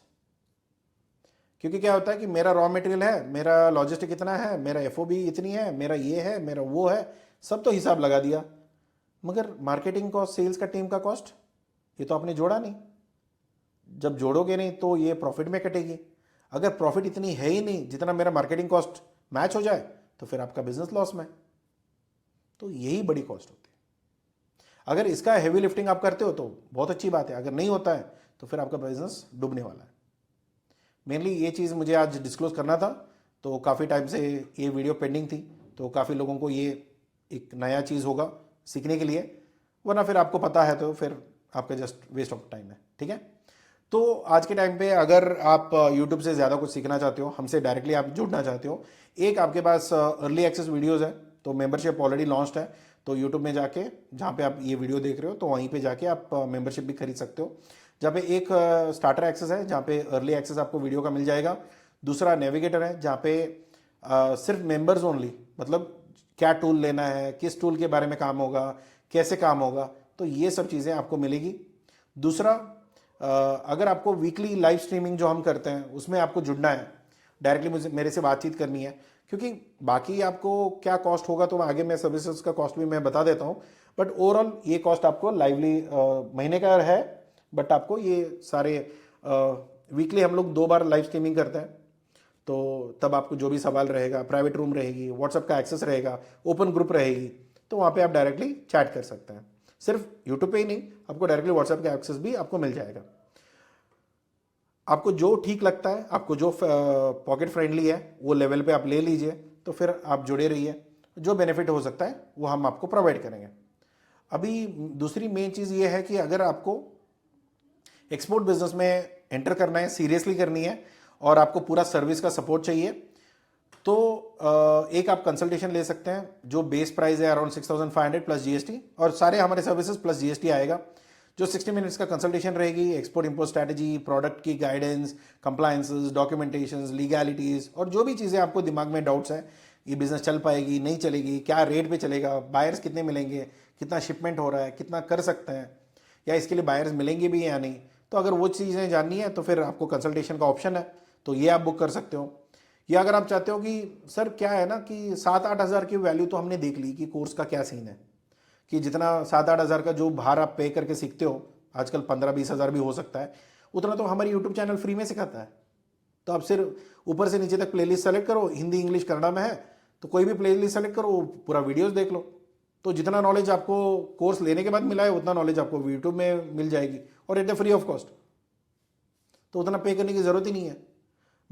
क्योंकि क्या होता है कि मेरा रॉ मटेरियल है, मेरा लॉजिस्टिक इतना है, मेरा एफओबी इतनी है, मेरा ये है, मेरा वो है, सब तो हिसाब लगा दिया, मगर मार्केटिंग कॉस्ट, सेल्स का टीम का कॉस्ट ये तो आपने जोड़ा नहीं। जब जोड़ोगे नहीं तो ये प्रॉफिट में कटेगी। अगर प्रॉफिट इतनी है ही नहीं जितना मेरा मार्केटिंग कॉस्ट मैच हो जाए तो फिर आपका बिजनेस लॉस में। तो यही बड़ी कॉस्ट होती है। अगर इसका हेवी लिफ्टिंग आप करते हो तो बहुत अच्छी बात है, अगर नहीं होता है तो फिर आपका बिजनेस डूबने वाला है। मेनली ये चीज़ मुझे आज डिस्क्लोज करना था, तो काफ़ी टाइम से ये वीडियो पेंडिंग थी, तो काफ़ी लोगों को ये एक नया चीज़ होगा सीखने के लिए, वरना फिर आपको पता है तो फिर आपका जस्ट वेस्ट ऑफ टाइम है। ठीक है, तो आज के टाइम पे अगर आप YouTube से ज़्यादा कुछ सीखना चाहते हो, हमसे डायरेक्टली आप जुड़ना चाहते हो, एक आपके पास अर्ली एक्सेस वीडियोज़ है, तो मेंबरशिप ऑलरेडी लॉन्च्ड है, तो YouTube में जाके जहाँ पे आप ये वीडियो देख रहे हो तो वहीं पे जाके आप मेंबरशिप भी खरीद सकते हो, जहाँ पे एक स्टार्टर एक्सेस है जहाँ पे अर्ली एक्सेस आपको वीडियो का मिल जाएगा, दूसरा नेविगेटर है जहाँ पे सिर्फ मेंबर्स ओनली, मतलब क्या टूल लेना है, किस टूल के बारे में काम होगा, कैसे काम होगा, तो ये सब चीज़ें आपको मिलेगी। दूसरा, अगर आपको वीकली लाइव स्ट्रीमिंग जो हम करते हैं उसमें आपको जुड़ना है, डायरेक्टली मुझे मेरे से बातचीत करनी है, क्योंकि बाकी आपको क्या कॉस्ट होगा तो आगे मैं सर्विसेज का कॉस्ट भी मैं बता देता हूँ, बट ओवरऑल ये कॉस्ट आपको लाइवली महीने का है, बट आपको ये सारे वीकली हम लोग 2 बार लाइव स्ट्रीमिंग करते हैं, तो तब आपको जो भी सवाल रहेगा, प्राइवेट रूम रहेगी, व्हाट्सएप का एक्सेस रहेगा, ओपन ग्रुप रहेगी, तो वहाँ पे आप डायरेक्टली चैट कर सकते हैं। सिर्फ यूट्यूब पे ही नहीं, आपको डायरेक्टली व्हाट्सएप का एक्सेस भी आपको मिल जाएगा। आपको जो ठीक लगता है, आपको जो पॉकेट फ्रेंडली है वो लेवल पे आप ले लीजिए, तो फिर आप जुड़े रहिए, जो बेनिफिट हो सकता है वो हम आपको प्रोवाइड करेंगे। अभी दूसरी मेन चीज़ ये है कि अगर आपको एक्सपोर्ट बिजनेस में एंटर करना है, सीरियसली करनी है, और आपको पूरा सर्विस का सपोर्ट चाहिए, तो एक आप कंसल्टेशन ले सकते हैं, जो बेस प्राइस है अराउंड 6,500 प्लस जीएसटी, और सारे हमारे सर्विसेज प्लस जीएसटी आएगा, जो 60 मिनट्स का कंसल्टेशन रहेगी, एक्सपोर्ट इंपोर्ट स्ट्रैटेजी, प्रोडक्ट की गाइडेंस, कंप्लायंसेस, डॉक्यूमेंटेशंस, लीगैलिटीज, और जो भी चीज़ें आपको दिमाग में डाउट्स हैं, ये बिजनेस चल पाएगी नहीं चलेगी, क्या रेट पे चलेगा, बायर्स कितने मिलेंगे, कितना शिपमेंट हो रहा है, कितना कर सकते हैं, या इसके लिए बायर्स मिलेंगे भी या नहीं, तो अगर वो चीज़ें जाननी है तो फिर आपको कंसल्टेशन का ऑप्शन है, तो ये आप बुक कर सकते हो। या अगर आप चाहते हो कि सर क्या है ना कि 7-8 हज़ार की वैल्यू तो हमने देख ली कि कोर्स का क्या सीन है, कि जितना 7-8 हज़ार का जो बाहर आप पे करके सीखते हो, आजकल 15-20 हज़ार भी हो सकता है, उतना तो हमारी यूट्यूब चैनल फ्री में सिखाता है। तो आप सिर्फ ऊपर से नीचे तक प्लेलिस्ट सेलेक्ट करो, हिंदी इंग्लिश कन्नड़ा में है तो कोई भी प्लेलिस्ट सेलेक्ट करो, पूरा वीडियोस देख लो, तो जितना नॉलेज आपको कोर्स लेने के बाद मिला है उतना नॉलेज आपको यूट्यूब में मिल जाएगी, और at the free of cost, तो उतना पे करने की ज़रूरत ही नहीं है।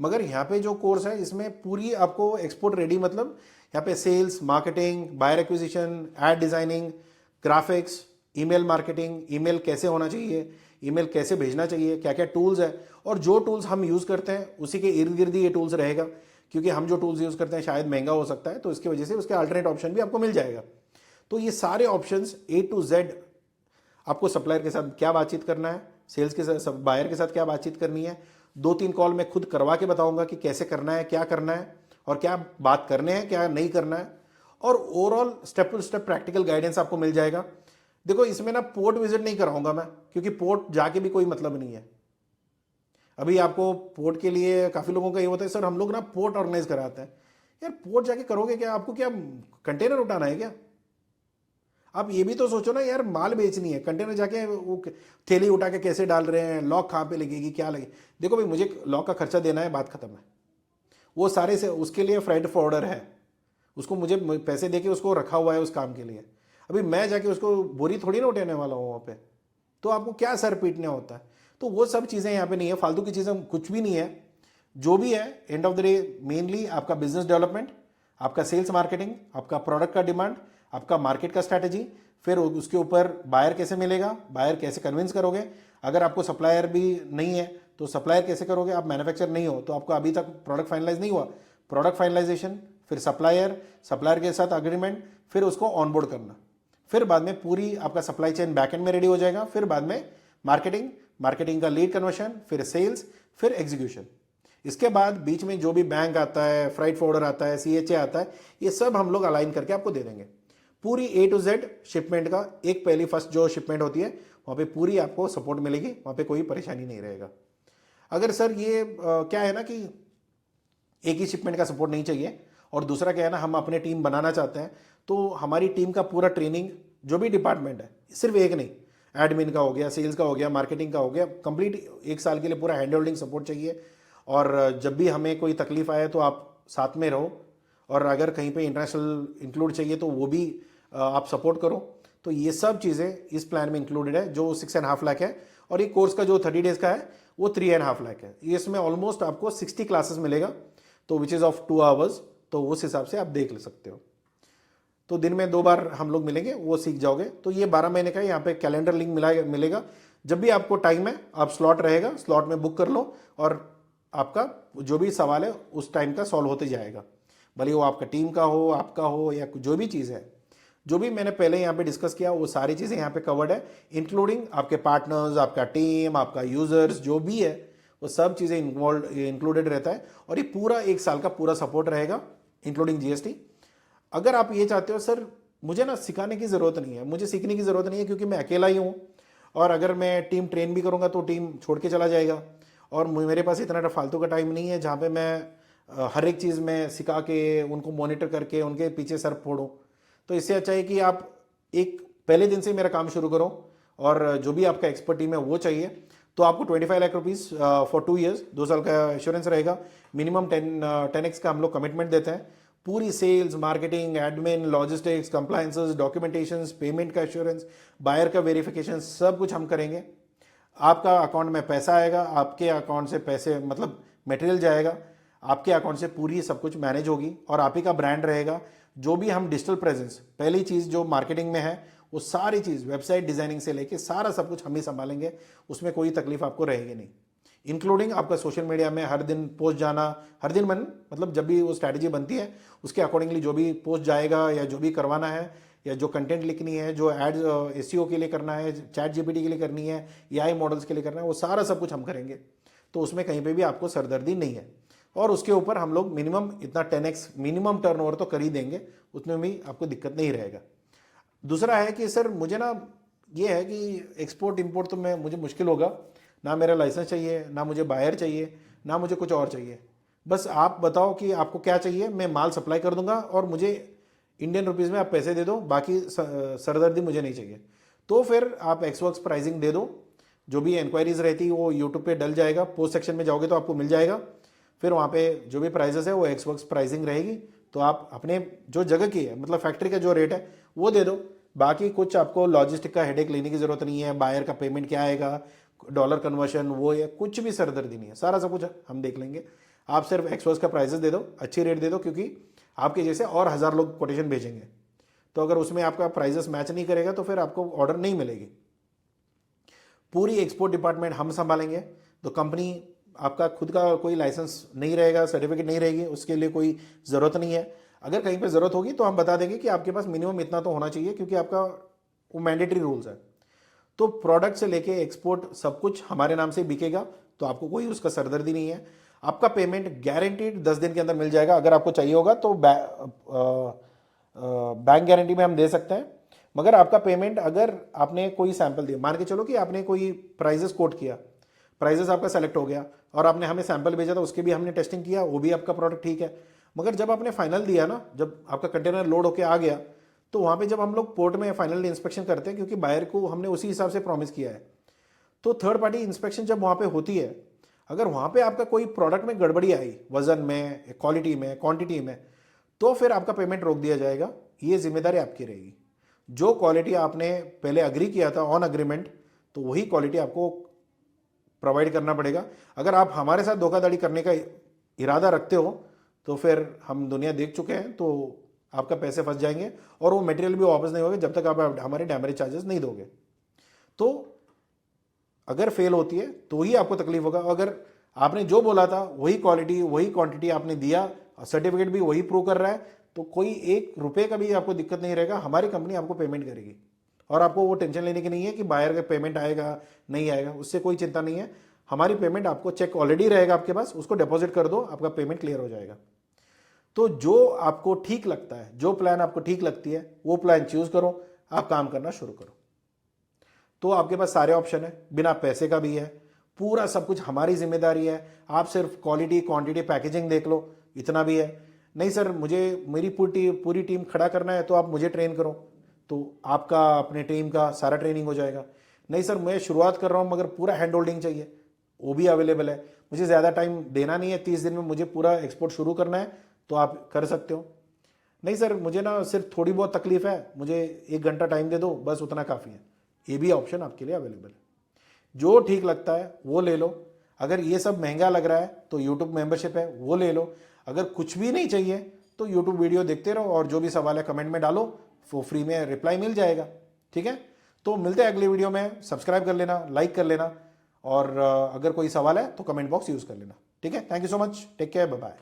मगर यहाँ पे जो कोर्स है इसमें पूरी आपको एक्सपोर्ट रेडी, मतलब यहाँ पे sales, marketing, buyer acquisition, ad designing, graphics, email marketing, email कैसे होना चाहिए, ईमेल कैसे भेजना चाहिए, क्या क्या टूल्स है, और जो टूल्स हम यूज़ करते हैं उसी के इर्द गिर्द ये टूल्स रहेगा, क्योंकि हम जो टूल्स यूज़ करते हैं शायद महंगा हो सकता है, तो इसकी वजह से उसके अल्टरनेट ऑप्शन भी आपको मिल जाएगा। तो ये सारे ऑप्शंस A to Z, आपको सप्लायर के साथ क्या बातचीत करना है, सेल्स के साथ, बायर के साथ क्या बातचीत करनी है, 2-3 कॉल मैं खुद करवा के बताऊंगा कि कैसे करना है, क्या करना है, और क्या बात करने हैं, क्या नहीं करना है, और overall step to step practical guidance आपको मिल जाएगा। देखो इसमें ना पोर्ट विजिट नहीं कराऊंगा मैं, क्योंकि पोर्ट जाके भी कोई मतलब नहीं है। अभी आपको पोर्ट के लिए काफ़ी लोगों का ये होता है, सर हम लोग ना पोर्ट ऑर्गेनाइज कराते हैं। यार पोर्ट जाके करोगे क्या, आपको क्या कंटेनर उठाना है क्या? आप ये भी तो सोचो ना यार, माल बेचनी है, कंटेनर जाके वो थैली उठा के कैसे डाल रहे हैं, लॉक कहाँ पे लगेगी, क्या लगे, देखो भाई मुझे लॉक का खर्चा देना है, बात खत्म है। वो सारे से उसके लिए फ्राइट फॉरवर्डर है, उसको मुझे पैसे देके उसको रखा हुआ है उस काम के लिए। अभी मैं जाके उसको बोरी थोड़ी ना उठाने वाला हूँ वहाँ पे, तो आपको क्या सर पीटना होता है। तो वो सब चीज़ें यहाँ पे नहीं है, फालतू की चीज़ें कुछ भी नहीं है। जो भी है and of the day mainly आपका बिजनेस डेवलपमेंट, आपका सेल्स मार्केटिंग, आपका प्रोडक्ट का डिमांड, आपका मार्केट का स्ट्रैटेजी, फिर उसके ऊपर बायर कैसे मिलेगा, बायर कैसे कन्विंस करोगे, अगर आपको सप्लायर भी नहीं है तो सप्लायर कैसे करोगे, आप मैन्युफैक्चर नहीं हो तो आपको अभी तक प्रोडक्ट फाइनलाइज नहीं हुआ, प्रोडक्ट फाइनलाइजेशन, फिर सप्लायर, सप्लायर के साथ अग्रीमेंट, फिर उसको ऑनबोर्ड करना, फिर बाद में पूरी आपका सप्लाई चेन बैकएंड में रेडी हो जाएगा, फिर बाद में मार्केटिंग, मार्केटिंग का लीड कन्वर्शन, फिर सेल्स, फिर एग्जीक्यूशन। इसके बाद बीच में जो भी बैंक आता है, फ्राइट फॉरवर्डर आता है, CHA आता है, ये सब हम लोग अलाइन करके आपको दे देंगे। पूरी A to Z शिपमेंट का एक पहली फर्स्ट जो शिपमेंट होती है वहाँ पे पूरी आपको सपोर्ट मिलेगी, वहाँ पे कोई परेशानी नहीं रहेगा। अगर सर ये क्या है ना कि एक ही शिपमेंट का सपोर्ट नहीं चाहिए, और दूसरा क्या है ना हम अपने टीम बनाना चाहते हैं, तो हमारी टीम का पूरा ट्रेनिंग जो भी डिपार्टमेंट है, सिर्फ एक नहीं, एडमिन का हो गया, सेल्स का हो गया, मार्केटिंग का हो गया, कंप्लीट 1 साल के लिए पूरा हैंड होल्डिंग सपोर्ट चाहिए। और जब भी हमें कोई तकलीफ आए तो आप साथ में रहो, और अगर कहीं पे इंटरनेशनल इंक्लूड चाहिए तो वो भी आप सपोर्ट करो। तो ये सब चीज़ें इस प्लान में इंक्लूडेड है जो 6.5 लाख है, और ये कोर्स का जो 30 डेज का है वो 3.5 लाख है। इसमें ऑलमोस्ट आपको 60 क्लासेस मिलेगा, तो विच इज़ ऑफ 2 आवर्स, तो उस हिसाब से आप देख ले सकते हो। तो दिन में 2 बार हम लोग मिलेंगे, वो सीख जाओगे। तो ये 12 महीने का यहाँ पे कैलेंडर लिंक मिलेगा। जब भी आपको टाइम है आप स्लॉट रहेगा, स्लॉट में बुक कर लो, और आपका जो भी सवाल है उस टाइम का सॉल्व होते जाएगा, भले वो आपका टीम का हो, आपका हो, या जो भी चीज़ है, जो भी मैंने पहले यहाँ पे डिस्कस किया वो सारी चीज़ें यहाँ पे कवर्ड है, इंक्लूडिंग आपके पार्टनर्स, आपका टीम, आपका यूजर्स, जो भी है वो सब चीज़ें इंक्लूडेड रहता है। और ये पूरा 1 साल का पूरा सपोर्ट रहेगा इंक्लूडिंग जीएसटी। अगर आप ये चाहते हो सर मुझे ना सिखाने की ज़रूरत नहीं है, मुझे सीखने की ज़रूरत नहीं है क्योंकि मैं अकेला ही हूँ, और अगर मैं टीम ट्रेन भी करूँगा तो टीम छोड़ के चला जाएगा, और मेरे पास इतना फालतू का टाइम नहीं है जहाँ पे मैं हर एक चीज़ में सिखा के उनको मॉनिटर करके उनके पीछे सर फोड़ूँ। तो इससे अच्छा है कि आप एक पहले दिन से मेरा काम शुरू करो, और जो भी आपका एक्सपर्ट टीम है वो चाहिए तो आपको 25 लाख रुपीज़ फॉर 2 ईयर्स, 2 साल का इंश्योरेंस रहेगा। मिनिमम 10x का हम लोग कमिटमेंट देते हैं। पूरी sales, marketing, admin, logistics, compliances, documentations, payment का एश्योरेंस, बायर का वेरिफिकेशन, सब कुछ हम करेंगे। आपका अकाउंट में पैसा आएगा, आपके अकाउंट से पैसे मतलब मटेरियल जाएगा, आपके अकाउंट से पूरी सब कुछ मैनेज होगी, और आप ही का ब्रांड रहेगा। जो भी हम डिजिटल प्रेजेंस, पहली चीज़ जो मार्केटिंग में है वो सारी चीज़, वेबसाइट डिजाइनिंग से लेके सारा सब कुछ हम ही संभालेंगे, उसमें कोई तकलीफ आपको रहेगी नहीं। इंक्लूडिंग आपका सोशल मीडिया में हर दिन पोस्ट जाना, हर दिन मतलब जब भी वो स्ट्रैटेजी बनती है उसके अकॉर्डिंगली जो भी पोस्ट जाएगा, या जो भी करवाना है, या जो कंटेंट लिखनी है, जो एड्स एसईओ के लिए करना है, चैट जीपीटी के लिए करनी है, एआई मॉडल्स के लिए करना है, वो सारा सब कुछ हम करेंगे। तो उसमें कहीं पे भी आपको सरदर्दी नहीं है, और उसके ऊपर हम लोग मिनिमम इतना 10x मिनिमम टर्नओवर तो कर ही देंगे, उसमें भी आपको दिक्कत नहीं रहेगा। दूसरा है कि सर मुझे ना ये है कि एक्सपोर्ट इंपोर्ट तो मुझे मुश्किल होगा, ना मेरा लाइसेंस चाहिए, ना मुझे बायर चाहिए, ना मुझे कुछ और चाहिए। बस आप बताओ कि आपको क्या चाहिए, मैं माल सप्लाई कर दूंगा, और मुझे इंडियन रुपीज़ में आप पैसे दे दो, बाकी सरदर्दी मुझे नहीं चाहिए। तो फिर आप एक्सवर्क्स प्राइसिंग दे दो, जो भी इंक्वायरीज रहती वो यूट्यूब पे डल जाएगा, पोस्ट सेक्शन में जाओगे तो आपको मिल जाएगा। फिर वहाँ पे जो भी प्राइजेस है वो एक्सवर्क्स प्राइसिंग रहेगी, तो आप अपने जो जगह की है मतलब फैक्ट्री का जो रेट है वो दे दो। बाकी कुछ आपको लॉजिस्टिक का हेडेक लेने की ज़रूरत नहीं है, बायर का पेमेंट क्या आएगा, डॉलर कन्वर्शन वो है, कुछ भी सरदर्दी नहीं है, सारा सब कुछ हम देख लेंगे। आप सिर्फ एक्सवर्क्स का प्राइजेस दे दो, अच्छी रेट दे दो, क्योंकि आपके जैसे और 1000 लोग कोटेशन भेजेंगे, तो अगर उसमें आपका प्राइजेस मैच नहीं करेगा तो फिर आपको ऑर्डर नहीं मिलेगी। पूरी एक्सपोर्ट डिपार्टमेंट हम संभालेंगे। तो कंपनी आपका खुद का कोई लाइसेंस नहीं रहेगा, सर्टिफिकेट नहीं रहेगी, उसके लिए कोई ज़रूरत नहीं है। अगर कहीं पे ज़रूरत होगी तो हम बता देंगे कि आपके पास मिनिमम इतना तो होना चाहिए, क्योंकि आपका वो मैंडेटरी रूल्स है। तो प्रोडक्ट से लेके एक्सपोर्ट सब कुछ हमारे नाम से बिकेगा, तो आपको कोई उसका सरदर्दी नहीं है। आपका पेमेंट गारंटीड 10 दिन के अंदर मिल जाएगा। अगर आपको चाहिए होगा तो बैंक गारंटी में हम दे सकते हैं, मगर आपका पेमेंट अगर आपने कोई सैंपल दिया, मान के चलो कि आपने कोई प्राइजेस कोट किया, प्राइजेस आपका सेलेक्ट हो गया और आपने हमें सैंपल भेजा था, उसकी भी हमने टेस्टिंग किया, वो भी आपका प्रोडक्ट ठीक है, मगर जब आपने फाइनल दिया ना, जब आपका कंटेनर लोड होके आ गया, तो वहाँ पे जब हम लोग पोर्ट में फाइनल इंस्पेक्शन करते हैं, क्योंकि बायर को हमने उसी हिसाब से प्रॉमिस किया है, तो थर्ड पार्टी इंस्पेक्शन जब वहाँ पे होती है, अगर वहाँ पे आपका कोई प्रोडक्ट में गड़बड़ी आई, वजन में, क्वालिटी में, क्वांटिटी में, तो फिर आपका पेमेंट रोक दिया जाएगा। ये जिम्मेदारी आपकी रहेगी। जो क्वालिटी आपने पहले अग्री किया था ऑन अग्रीमेंट, तो वही क्वालिटी आपको प्रोवाइड करना पड़ेगा। अगर आप हमारे साथ धोखाधड़ी करने का इरादा रखते हो तो फिर हम दुनिया देख चुके हैं, तो आपका पैसे फंस जाएंगे और वो मटेरियल भी वापस नहीं होगा जब तक आप हमारे डैमेज चार्जेस नहीं दोगे। तो अगर फेल होती है तो ही आपको तकलीफ होगा। अगर आपने जो बोला था वही क्वालिटी वही क्वांटिटी आपने दिया, सर्टिफिकेट भी वही प्रूव कर रहा है, तो कोई 1 रुपये का भी आपको दिक्कत नहीं रहेगा। हमारी कंपनी आपको पेमेंट करेगी और आपको वो टेंशन लेने की नहीं है कि बायर का पेमेंट आएगा नहीं आएगा, उससे कोई चिंता नहीं है। हमारी पेमेंट, आपको चेक ऑलरेडी रहेगा आपके पास, उसको डिपॉजिट कर दो, आपका पेमेंट क्लियर हो जाएगा। तो जो आपको ठीक लगता है, जो प्लान आपको ठीक लगती है, वो प्लान चूज करो, आप काम करना शुरू करो। तो आपके पास सारे ऑप्शन है, बिना पैसे का भी है, पूरा सब कुछ हमारी जिम्मेदारी है। आप सिर्फ क्वालिटी, क्वांटिटी, पैकेजिंग देख लो, इतना भी है। नहीं सर मुझे मेरी पूरी टीम खड़ा करना है तो आप मुझे ट्रेन करो, तो आपका अपने टीम का सारा ट्रेनिंग हो जाएगा। नहीं सर मैं शुरुआत कर रहा हूँ मगर पूरा हैंड होल्डिंग चाहिए, वो भी अवेलेबल है। मुझे ज़्यादा टाइम देना नहीं है, 30 दिन में मुझे पूरा एक्सपोर्ट शुरू करना है, तो आप कर सकते हो। नहीं सर मुझे ना सिर्फ थोड़ी बहुत तकलीफ है, मुझे 1 घंटा टाइम दे दो, बस उतना काफ़ी है। ये भी ऑप्शन आपके लिए अवेलेबल है। जो ठीक लगता है वो ले लो। अगर ये सब महंगा लग रहा है तो यूट्यूब मेंबरशिप है, वो ले लो। अगर कुछ भी नहीं चाहिए तो यूट्यूब वीडियो देखते रहो और जो भी सवाल है कमेंट में डालो, वो फ्री में रिप्लाई मिल जाएगा। ठीक है, तो मिलते हैं अगली वीडियो में। सब्सक्राइब कर लेना, लाइक कर लेना, और अगर कोई सवाल है तो कमेंट बॉक्स यूज़ कर लेना। ठीक है, thank you so much, take care, bye bye.